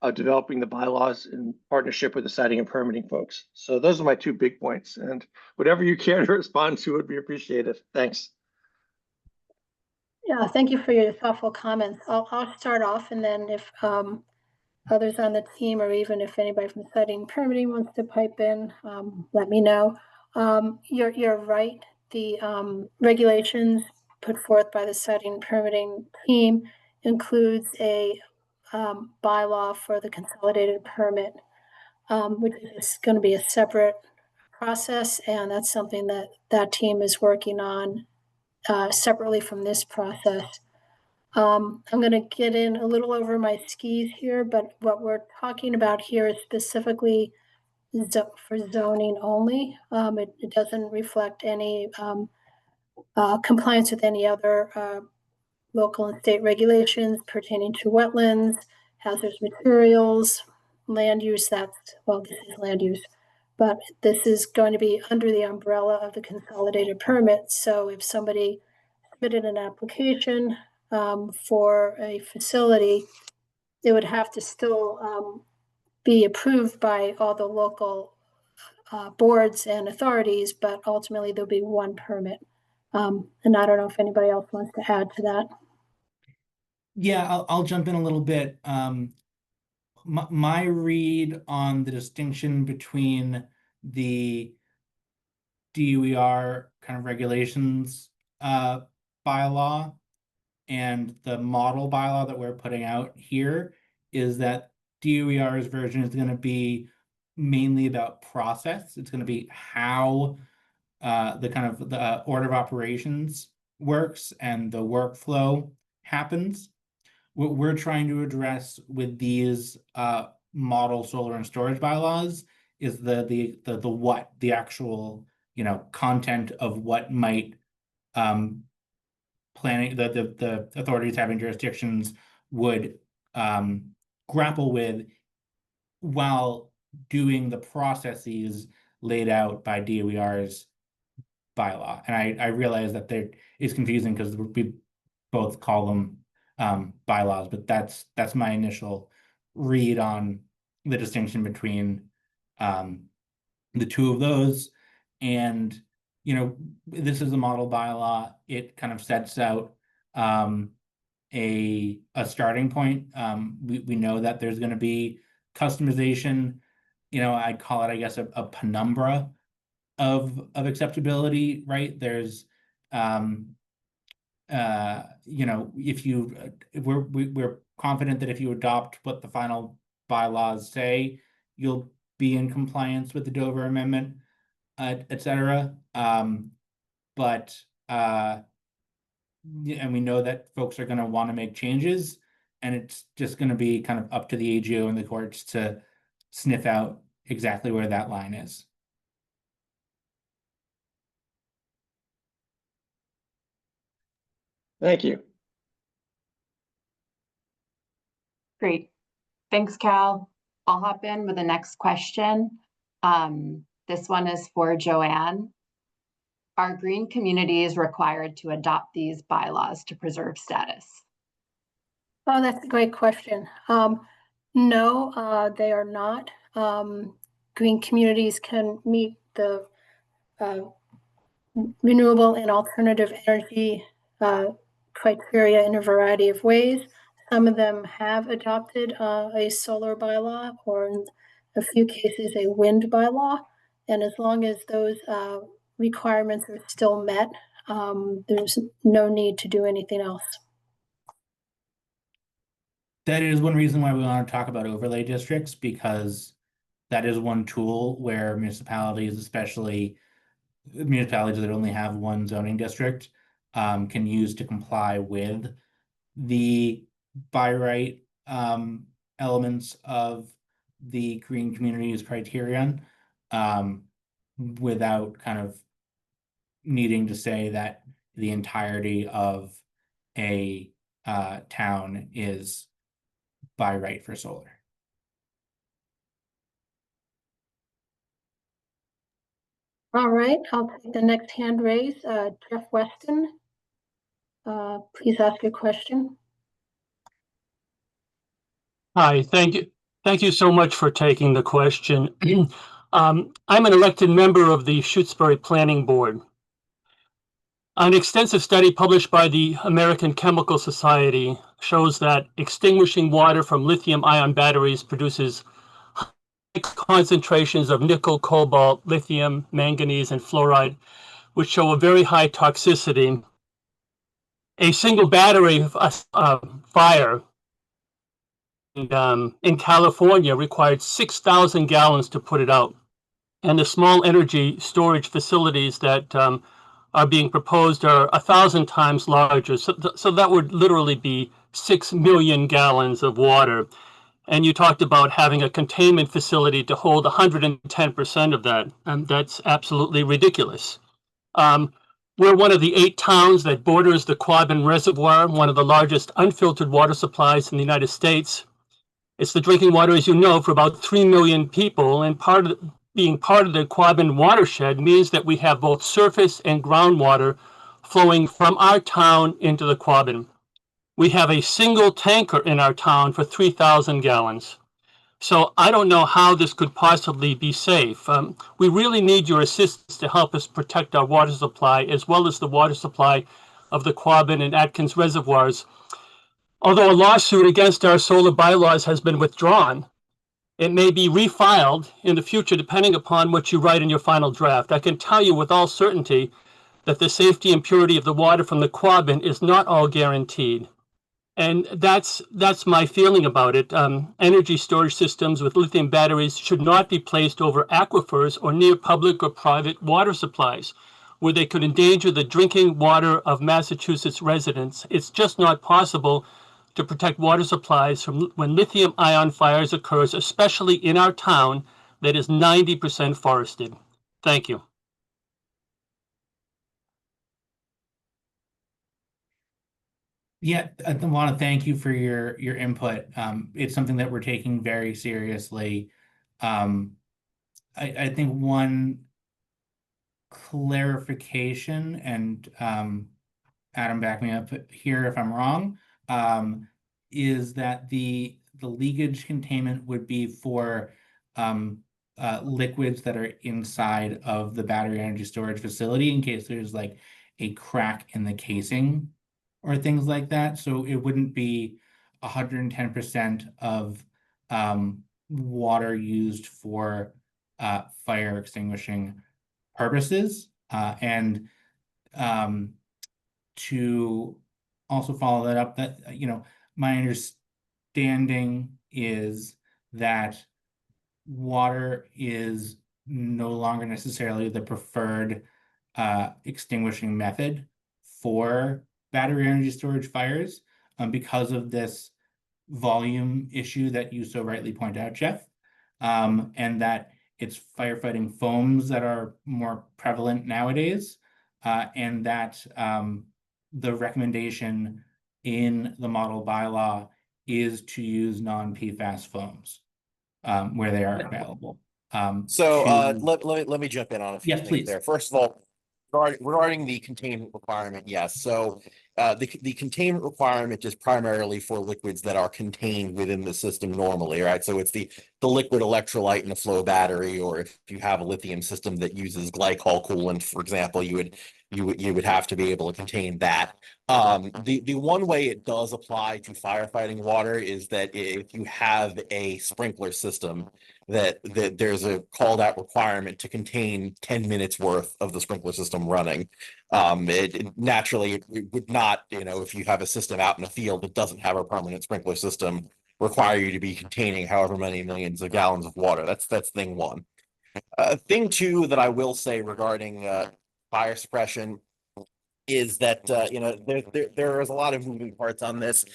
of developing the bylaws in partnership with the siting and permitting folks. So those are my two big points, and whatever you care to respond to would be appreciated. Thanks. Yeah, thank you for your thoughtful comments. I'll start off, and then if others on the team, or even if anybody from siting and permitting wants to pipe in, let me know. You're right. The regulations put forth by the siting and permitting team includes a bylaw for the consolidated permit. which is going to be a separate process, and that's something that that team is working on separately from this process. I'm going to get in a little over my skis here, but what we're talking about here is specifically for zoning only. It doesn't reflect any compliance with any other local and state regulations pertaining to wetlands, hazardous materials, land use. Well, this is land use, but this is going to be under the umbrella of the consolidated permit. So if somebody submitted an application for a facility, it would have to still be approved by all the local boards and authorities, but ultimately there'll be one permit. And I don't know if anybody else wants to add to that. Yeah, I'll jump in a little bit. My read on the distinction between the DOER kind of regulations bylaw and the model bylaw that we're putting out here is that DOER's version is going to be mainly about process. It's going to be how the kind of the order of operations works and the workflow happens. What we're trying to address with these model solar and storage bylaws is the what, the actual, you know, content of what might planning the authorities having jurisdictions would grapple with while doing the processes laid out by DOER's bylaw. And I realize that there is confusing because we both call them bylaws, but that's my initial read on the distinction between the two of those. And you know, this is a model bylaw. It kind of sets out a starting point. We know that there's going to be customization. You know, I'd call it, I guess, a penumbra of acceptability, right? There's you know, if we're confident that if you adopt what the final bylaws say, you'll be in compliance with the Dover Amendment, etc. But and we know that folks are going to want to make changes, and it's just going to be kind of up to the AGO and the courts to sniff out exactly where that line is. Thank you. Great. Thanks, Cal. I'll hop in with the next question. This one is for Joanne. Are green communities required to adopt these bylaws to preserve status? Oh, that's a great question. No, they are not. Green communities can meet the renewable and alternative energy criteria in a variety of ways. Some of them have adopted a solar bylaw, or in a few cases, a wind bylaw. And as long as those requirements are still met, there's no need to do anything else. That is one reason why we want to talk about overlay districts, because that is one tool where municipalities, especially municipalities that only have one zoning district, can use to comply with the by right elements of the green communities criterion, without kind of needing to say that the entirety of a town is by right for solar. All right, I'll take the next hand raise. Jeff Weston, please ask your question. Hi, thank you. Thank you so much for taking the question. I'm an elected member of the Shutesbury Planning Board. An extensive study published by the American Chemical Society shows that extinguishing water from lithium-ion batteries produces high concentrations of nickel, cobalt, lithium, manganese, and fluoride, which show a very high toxicity. A single battery fire in California required 6,000 gallons to put it out. And the small energy storage facilities that are being proposed are 1,000 times larger. So that would literally be 6 million gallons of water. And you talked about having a containment facility to hold 110% of that. And that's absolutely ridiculous. We're one of the 8 towns that borders the Quabbin Reservoir, one of the largest unfiltered water supplies in the United States. It's the drinking water, as you know, for about 3 million people, and being part of the Quabbin watershed means that we have both surface and groundwater flowing from our town into the Quabbin. We have a single tanker in our town for 3,000 gallons. So I don't know how this could possibly be safe. We really need your assistance to help us protect our water supply, as well as the water supply of the Quabbin and Atkins reservoirs. Although a lawsuit against our solar bylaws has been withdrawn, it may be refiled in the future depending upon what you write in your final draft. I can tell you with all certainty that the safety and purity of the water from the Quabbin is not all guaranteed. And that's my feeling about it. Energy storage systems with lithium batteries should not be placed over aquifers or near public or private water supplies, where they could endanger the drinking water of Massachusetts residents. It's just not possible to protect water supplies from when lithium ion fires occurs, especially in our town that is 90% forested. Thank you. Yeah, I want to thank you for your input. It's something that we're taking very seriously. I think one clarification, and Adam, back me up here if I'm wrong, is that the leakage containment would be for liquids that are inside of the battery energy storage facility in case there's like a crack in the casing or things like that. So it wouldn't be 110% of water used for fire extinguishing purposes. And to also follow that up, that, my understanding is that water is no longer necessarily the preferred extinguishing method for battery energy storage fires because of this volume issue that you so rightly point out, Jeff, and that it's firefighting foams that are more prevalent nowadays, and that the recommendation in the model bylaw is to use non-PFAS foams where they are available. Let me jump in on a few Yes, things please. there. First of all, regarding the containment requirement, yes. So the containment requirement is primarily for liquids that are contained within the system normally, right? So it's the liquid electrolyte in a flow battery, or if you have a lithium system that uses glycol coolant, for example, you would have to be able to contain that. The one way it does apply to firefighting water is that if you have a sprinkler system, that there's a called out requirement to contain 10 minutes worth of the sprinkler system running. It naturally would not, if you have a system out in the field that doesn't have a permanent sprinkler system, require you to be containing however many millions of gallons of water. That's thing one. Thing two that I will say regarding fire suppression is that there is a lot of moving parts on this.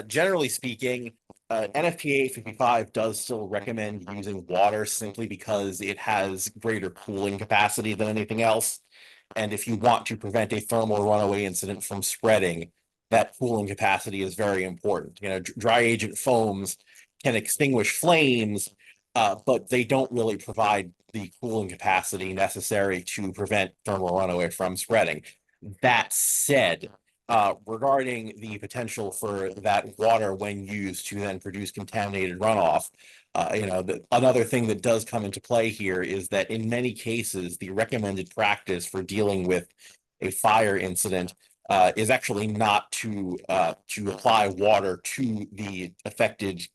Generally speaking, NFPA 55 does still recommend using water simply because it has greater cooling capacity than anything else. And if you want to prevent a thermal runaway incident from spreading, that cooling capacity is very important. Dry agent foams can extinguish flames, but they don't really provide the cooling capacity necessary to prevent thermal runaway from spreading. That said, regarding the potential for that water when used to then produce contaminated runoff, another thing that does come into play here is that in many cases, the recommended practice for dealing with a fire incident is actually not to apply water to the affected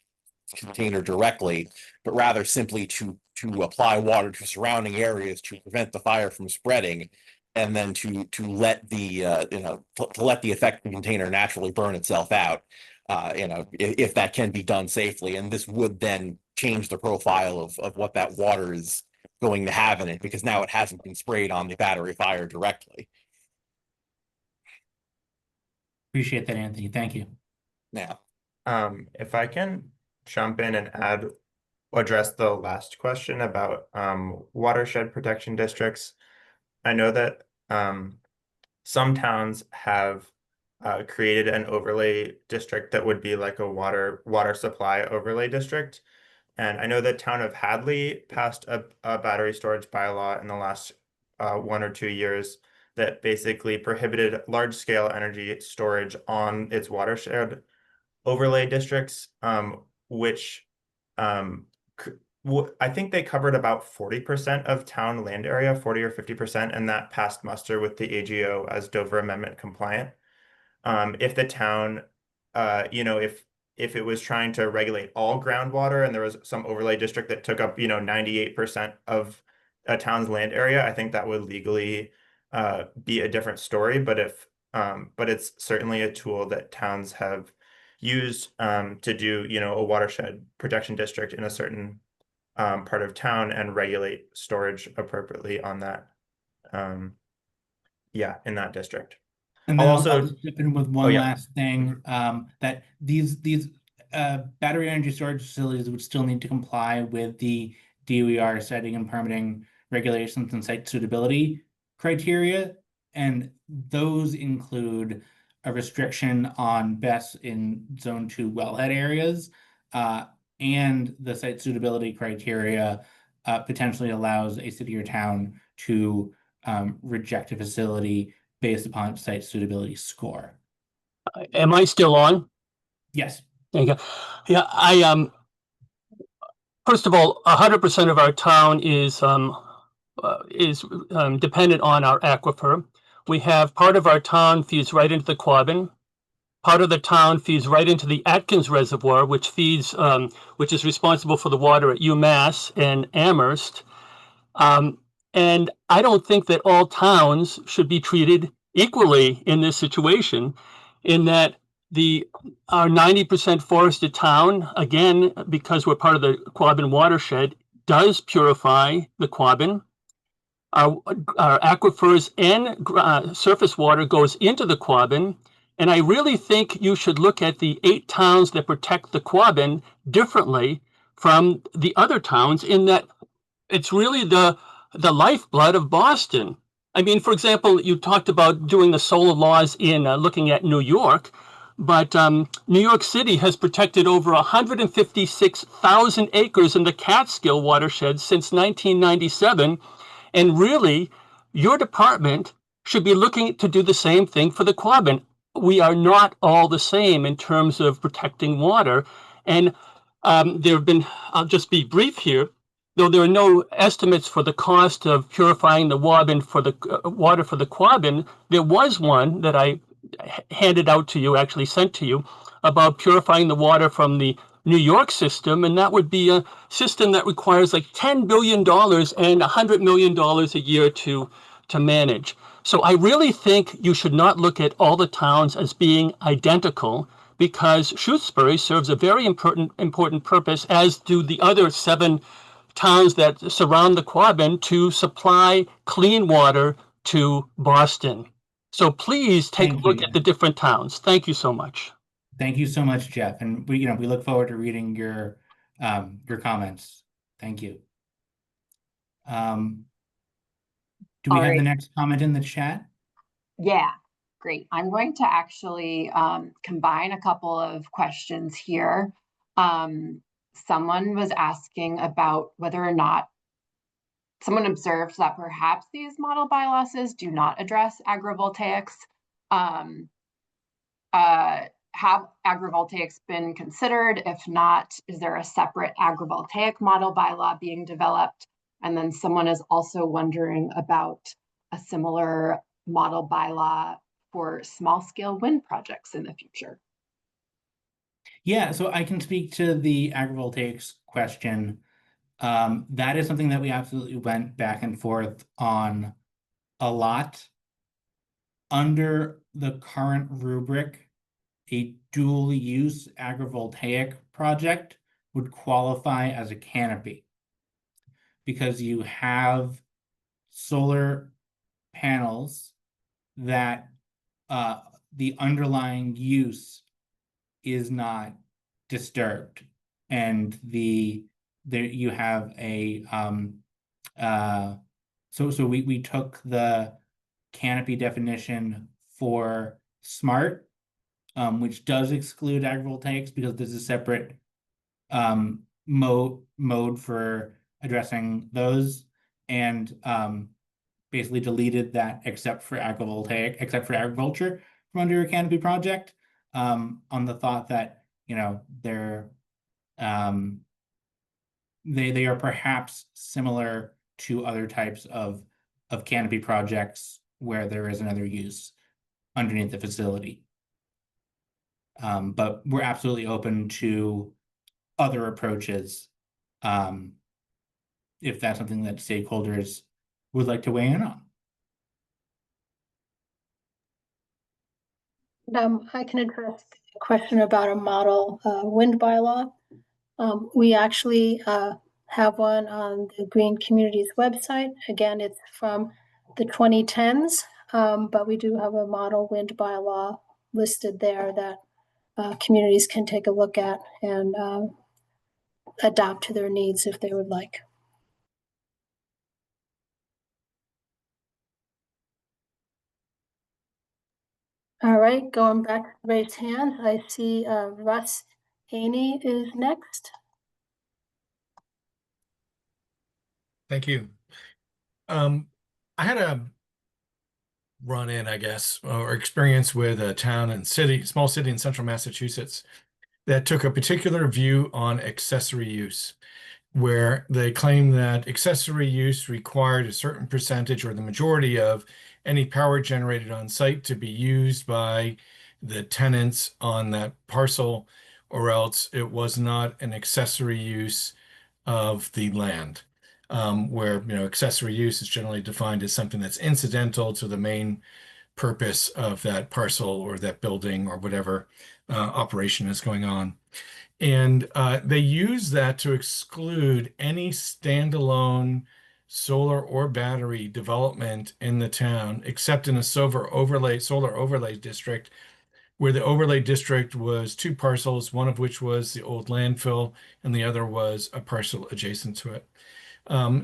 container directly, but rather simply to apply water to surrounding areas to prevent the fire from spreading, and then to let the to let the affected container naturally burn itself out. if that can be done safely. And this would then change the profile of what that water is going to have in it, because now it hasn't been sprayed on the battery fire directly. Appreciate that, Anthony. Thank you. Now, if I can jump in and address the last question about watershed protection districts. I know that some towns have created an overlay district that would be like a water supply overlay district. And I know the town of Hadley passed a battery storage bylaw in the last 1 or 2 years that basically prohibited large-scale energy storage on its watershed overlay districts, which I think they covered about 40% of town land area, 40 or 50%, and that passed muster with the AGO as Dover Amendment compliant. If the town, if it was trying to regulate all groundwater and there was some overlay district that took up, 98% of a town's land area, I think that would legally be a different story. But it's certainly a tool that towns have used to do, a watershed protection district in a certain part of town and regulate storage appropriately on that. In that district. And then I'll I'll also just chip in with one yeah. last thing, that these battery energy storage facilities would still need to comply with the DOER siting and permitting regulations and site suitability criteria. And those include a restriction on BESS in Zone 2 wellhead areas, and the site suitability criteria potentially allows a city or town to reject a facility based upon site suitability score. Am I still on? Yes. There you go. Yeah, first of all, 100% of our town is dependent on our aquifer. We have part of our town feeds right into the Quabbin. Part of the town feeds right into the Atkins Reservoir, which is responsible for the water at UMass and Amherst. And I don't think that all towns should be treated equally in this situation, in that our 90% forested town, again, because we're part of the Quabbin watershed, does purify the Quabbin. Our aquifers and surface water goes into the Quabbin. And I really think you should look at the 8 towns that protect the Quabbin differently from the other towns, in that it's really the lifeblood of Boston. I mean, for example, you talked about doing the solar laws in looking at New York, but New York City has protected over 156,000 acres in the Catskill watershed since 1997. And really, your department should be looking to do the same thing for the Quabbin. We are not all the same in terms of protecting water. And there have been, I'll just be brief here, though there are no estimates for the cost of purifying the water for the Quabbin, there was one that I handed out to you, actually sent to you, about purifying the water from the New York system, and that would be a system that requires like $10 billion and $100 million a year to manage. So I really think you should not look at all the towns as being identical, because Shutesbury serves a very important purpose, as do the other 7 towns that surround the Quabbin, to supply clean water to Boston. So please take a look at the different towns. Thank you so much. Thank you so much, Jeff. And we look forward to reading your comments. Thank you. Do we have the next comment in the chat? Yeah, great. I'm going to actually combine a couple of questions here. Someone was asking about whether or not someone observed that perhaps these model bylaws do not address agrivoltaics. Have agrivoltaics been considered? If not, is there a separate agrivoltaic model bylaw being developed? And then someone is also wondering about a similar model bylaw for small scale wind projects in the future. Yeah, so I can speak to the agrivoltaics question. That is something that we absolutely went back and forth on a lot. Under the current rubric, a dual use agrivoltaic project would qualify as a canopy because you have solar panels that the underlying use is not disturbed, and there you have a so we took the canopy definition for smart, which does exclude agrivoltaics because there's a separate mode for addressing those, and basically deleted that except for agriculture from under a canopy project, on the thought that, you know, they are perhaps similar to other types of canopy projects where there is another use underneath the facility. But we're absolutely open to other approaches, if that's something that stakeholders would like to weigh in on. I can address a question about a model wind bylaw. We actually have one on the Green Communities website. Again, it's from the 2010s, but we do have a model wind bylaw listed there that communities can take a look at and adapt to their needs if they would like. All right, going back to raised hand, I see Russ Haney is next. Thank you. I had a run-in, I guess, or experience with a town and small city in central Massachusetts that took a particular view on accessory use, where they claimed that accessory use required a certain percentage or the majority of any power generated on site to be used by the tenants on that parcel, or else it was not an accessory use of the land. Where, you know, accessory use is generally defined as something that's incidental to the main purpose of that parcel or that building or whatever operation is going on. And they use that to exclude any standalone solar or battery development in the town, except in a solar overlay district, where the overlay district was two parcels, one of which was the old landfill and the other was a parcel adjacent to it.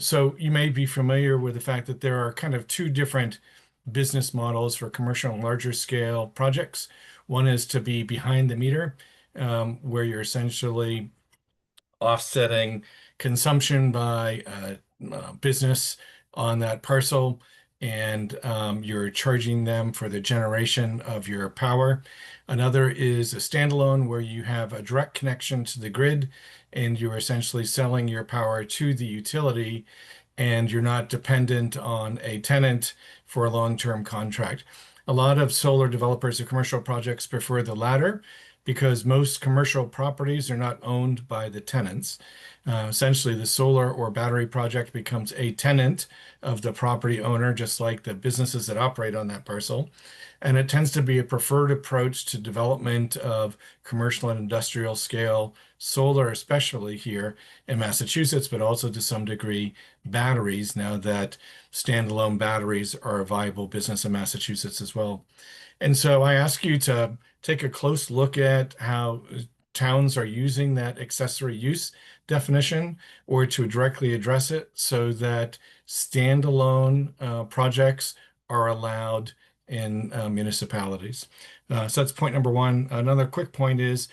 So you may be familiar with the fact that there are kind of two different business models for commercial and larger scale projects. One is to be behind the meter, where you're essentially offsetting consumption by business on that parcel, and you're charging them for the generation of your power. Another is a standalone where you have a direct connection to the grid and you're essentially selling your power to the utility and you're not dependent on a tenant for a long-term contract. A lot of solar developers or commercial projects prefer the latter because most commercial properties are not owned by the tenants. Essentially, the solar or battery project becomes a tenant of the property owner, just like the businesses that operate on that parcel. And it tends to be a preferred approach to development of commercial and industrial scale solar, especially here in Massachusetts, but also to some degree batteries, now that standalone batteries are a viable business in Massachusetts as well. And so I ask you to take a close look at how towns are using that accessory use definition, or to directly address it so that standalone projects are allowed in municipalities. So that's point number one. Another quick point is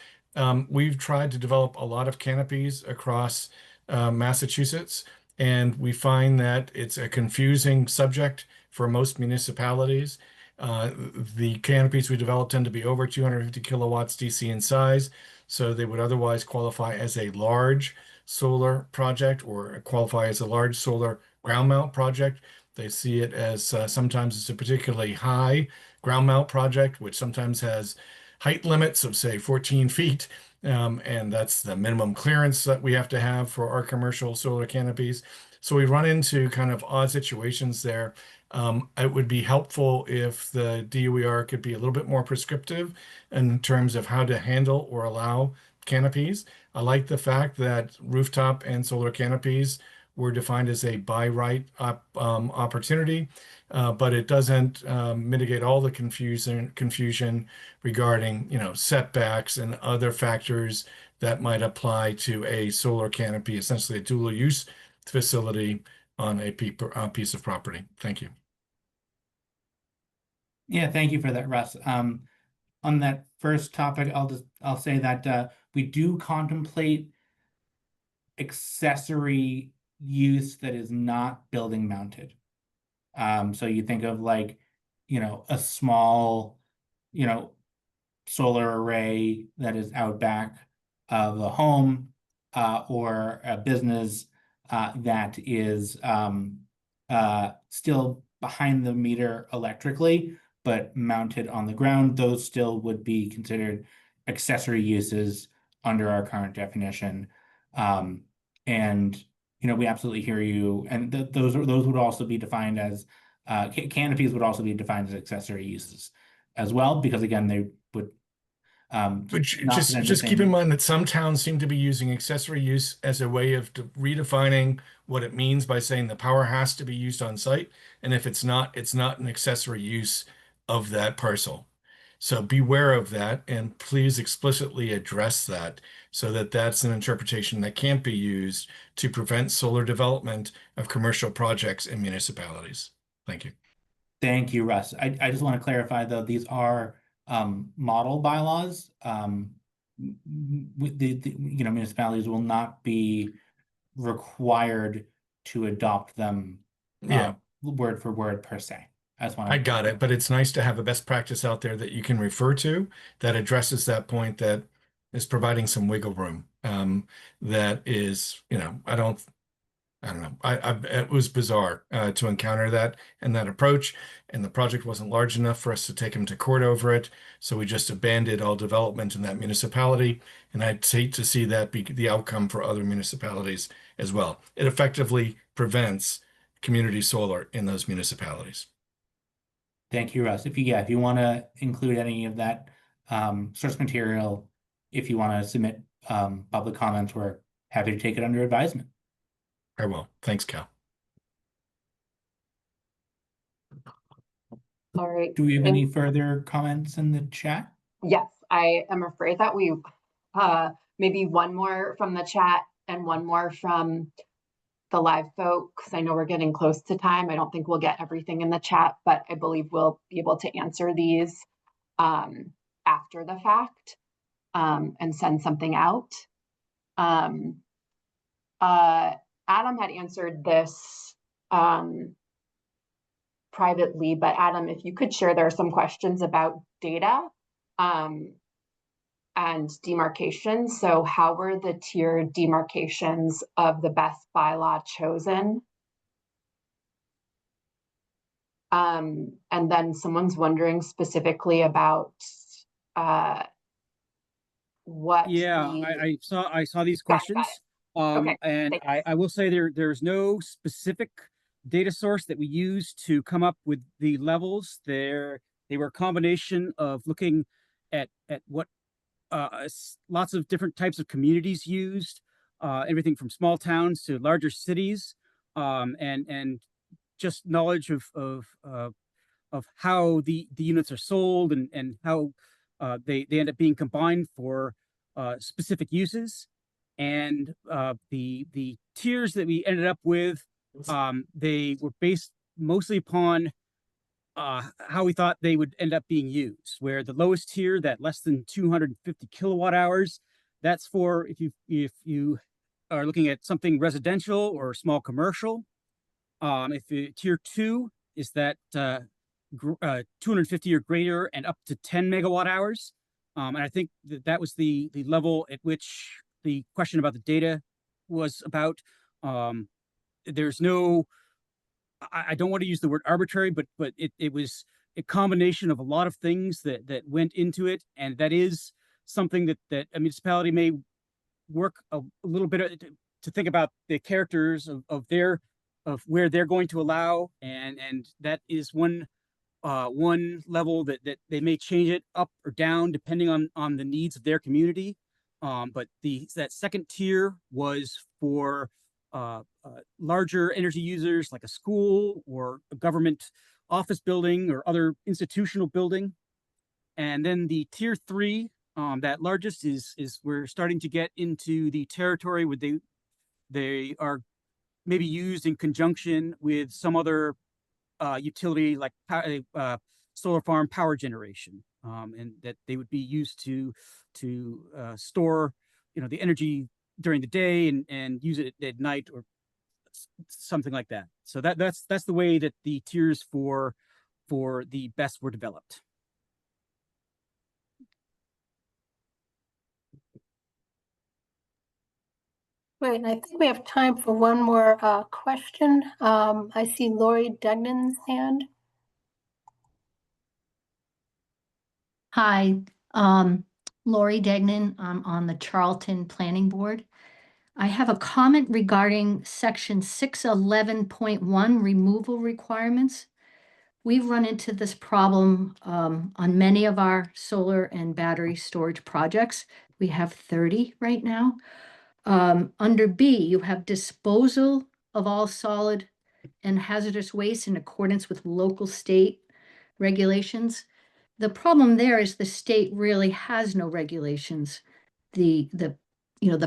we've tried to develop a lot of canopies across Massachusetts, and we find that it's a confusing subject for most municipalities. The canopies we developed tend to be over 250 kilowatts DC in size, so they would otherwise qualify as a large solar project or qualify as a large solar ground mount project. They see it as sometimes it's a particularly high ground mount project, which sometimes has height limits of say 14 feet. And that's the minimum clearance that we have to have for our commercial solar canopies. So we run into kind of odd situations there. It would be helpful if the DOER could be a little bit more prescriptive in terms of how to handle or allow canopies. I like the fact that rooftop and solar canopies were defined as a by right opportunity, but it doesn't mitigate all the confusion regarding, setbacks and other factors that might apply to a solar canopy, essentially a dual use facility on a piece of property. Thank you. Yeah, thank you for that, Russ. On that first topic, I'll say that we do contemplate accessory use that is not building mounted. So you think of like, a small, solar array that is out back of a home or a business that is still behind the meter electrically, but mounted on the ground. Those still would be considered accessory uses under our current definition. And we absolutely hear you. And those would also be defined as canopies would also be defined as accessory uses as well, because again, they would But just keep in mind that some towns seem to be using accessory use as a way of redefining what it means by saying the power has to be used on site. And if it's not an accessory use of that parcel. So beware of that and please explicitly address that so that that's an interpretation that can't be used to prevent solar development of commercial projects in municipalities. Thank you. Thank you, Russ. I just want to clarify though, these are model bylaws. Municipalities will not be required to adopt them word for word per se. I got it, but it's nice to have a best practice out there that you can refer to that addresses that point, that is providing some wiggle room. That is, I don't know. It was bizarre to encounter that and that approach, and the project wasn't large enough for us to take him to court over it. So we just abandoned all development in that municipality, and I'd hate to see that be the outcome for other municipalities as well. It effectively prevents community solar in those municipalities. Thank you, Russ. If you want to include any of that source material, if you want to submit public comments, we're happy to take it under advisement. I will. Thanks, Cal. All right. Do we have any further comments in the chat? Yes, I am afraid that we maybe one more from the chat and one more from the live folks. I know we're getting close to time. I don't think we'll get everything in the chat, but I believe we'll be able to answer these after the fact and send something out. Adam had answered this privately, but Adam, if you could share, there are some questions about data and demarcation. So how were the tier demarcations of the BESS bylaw chosen? And then someone's wondering specifically about what. Yeah, I saw these questions. Okay, and I will say there's no specific data source that we use to come up with the levels. They were a combination of looking at what lots of different types of communities used, everything from small towns to larger cities, and just knowledge of how the units are sold and how they end up being combined for specific uses. And the tiers that we ended up with, they were based mostly upon how we thought they would end up being used, where the lowest tier, that less than 250 kilowatt hours, that's for if you are looking at something residential or small commercial. If tier 2 is that 250 or greater and up to 10 megawatt hours. And I think that was the level at which the question about the data was about. There's no, I don't want to use the word arbitrary, but it was a combination of a lot of things that went into it, and that is something that a municipality may work a little bit to think about the characters of their where they're going to allow, and that is one level that they may change it up or down depending on the needs of their community. But that second tier was for larger energy users like a school or a government office building or other institutional building. And then the tier 3, that largest is we're starting to get into the territory where they are maybe used in conjunction with some other utility like solar farm power generation, and that they would be used to store the energy during the day and use it at night or something like that. So that's the way that the tiers for the BESS were developed. Great, and I think we have time for one more question. I see Lori Degnan's hand. Hi, Lori Degnan. I'm on the Charlton Planning Board. I have a comment regarding section 611.1 removal requirements. We've run into this problem on many of our solar and battery storage projects. We have 30 right now. Under B, you have disposal of all solid and hazardous waste in accordance with local state regulations. The problem there is the state really has no regulations. The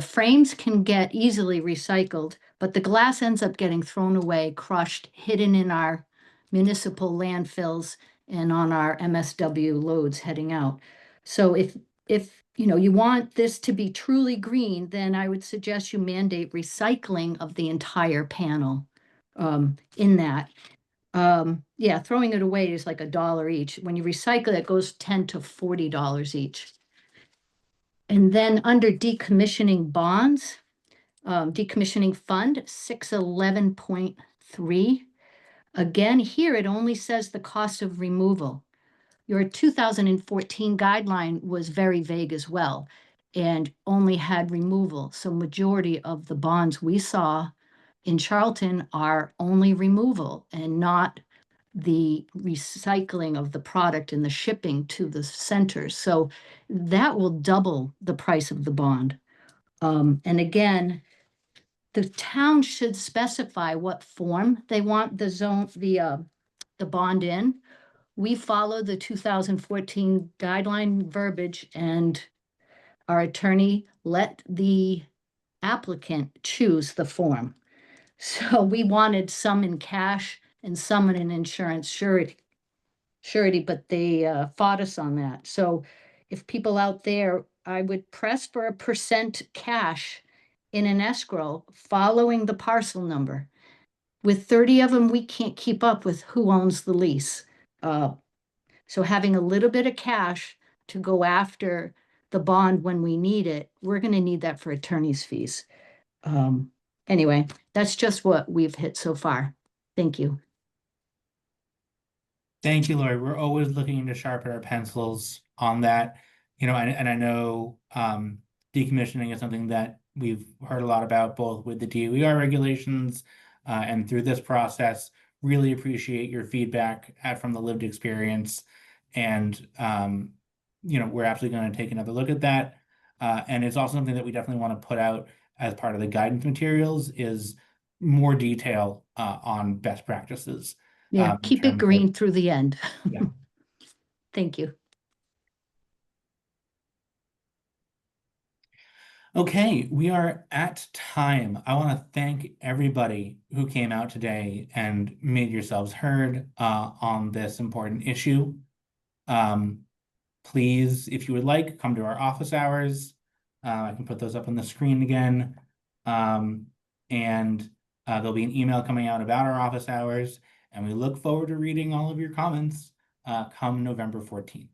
frames can get easily recycled, but the glass ends up getting thrown away, crushed, hidden in our municipal landfills and on our MSW loads heading out. So if you want this to be truly green, then I would suggest you mandate recycling of the entire panel in that. Yeah, throwing it away is like $1 each. When you recycle it, it goes $10 to $40 each. And then under decommissioning bonds, decommissioning fund 611.3. Again, here it only says the cost of removal. Your 2014 guideline was very vague as well and only had removal. So majority of the bonds we saw in Charlton are only removal and not the recycling of the product and the shipping to the centers. So that will double the price of the bond. And again, the town should specify what form they want the bond in. We follow the 2014 guideline verbiage, and our attorney let the applicant choose the form. So we wanted some in cash and some in an insurance surety, but they fought us on that. So if people out there, I would press for a % cash in an escrow following the parcel number. With 30 of them, we can't keep up with who owns the lease. So having a little bit of cash to go after the bond when we need it, we're going to need that for attorney's fees. Anyway, that's just what we've hit so far. Thank you. Thank you, Lori. We're always looking to sharpen our pencils on that. And I know decommissioning is something that we've heard a lot about both with the DOER regulations and through this process. Really appreciate your feedback from the lived experience. And, we're absolutely going to take another look at that. And it's also something that we definitely want to put out as part of the guidance materials is more detail on best practices. Yeah, keep it green through the end. Yeah. Thank you. Okay, we are at time. I want to thank everybody who came out today and made yourselves heard on this important issue. Please, if you would like, come to our office hours. I can put those up on the screen again. And there'll be an email coming out about our office hours. And we look forward to reading all of your comments come November 14th.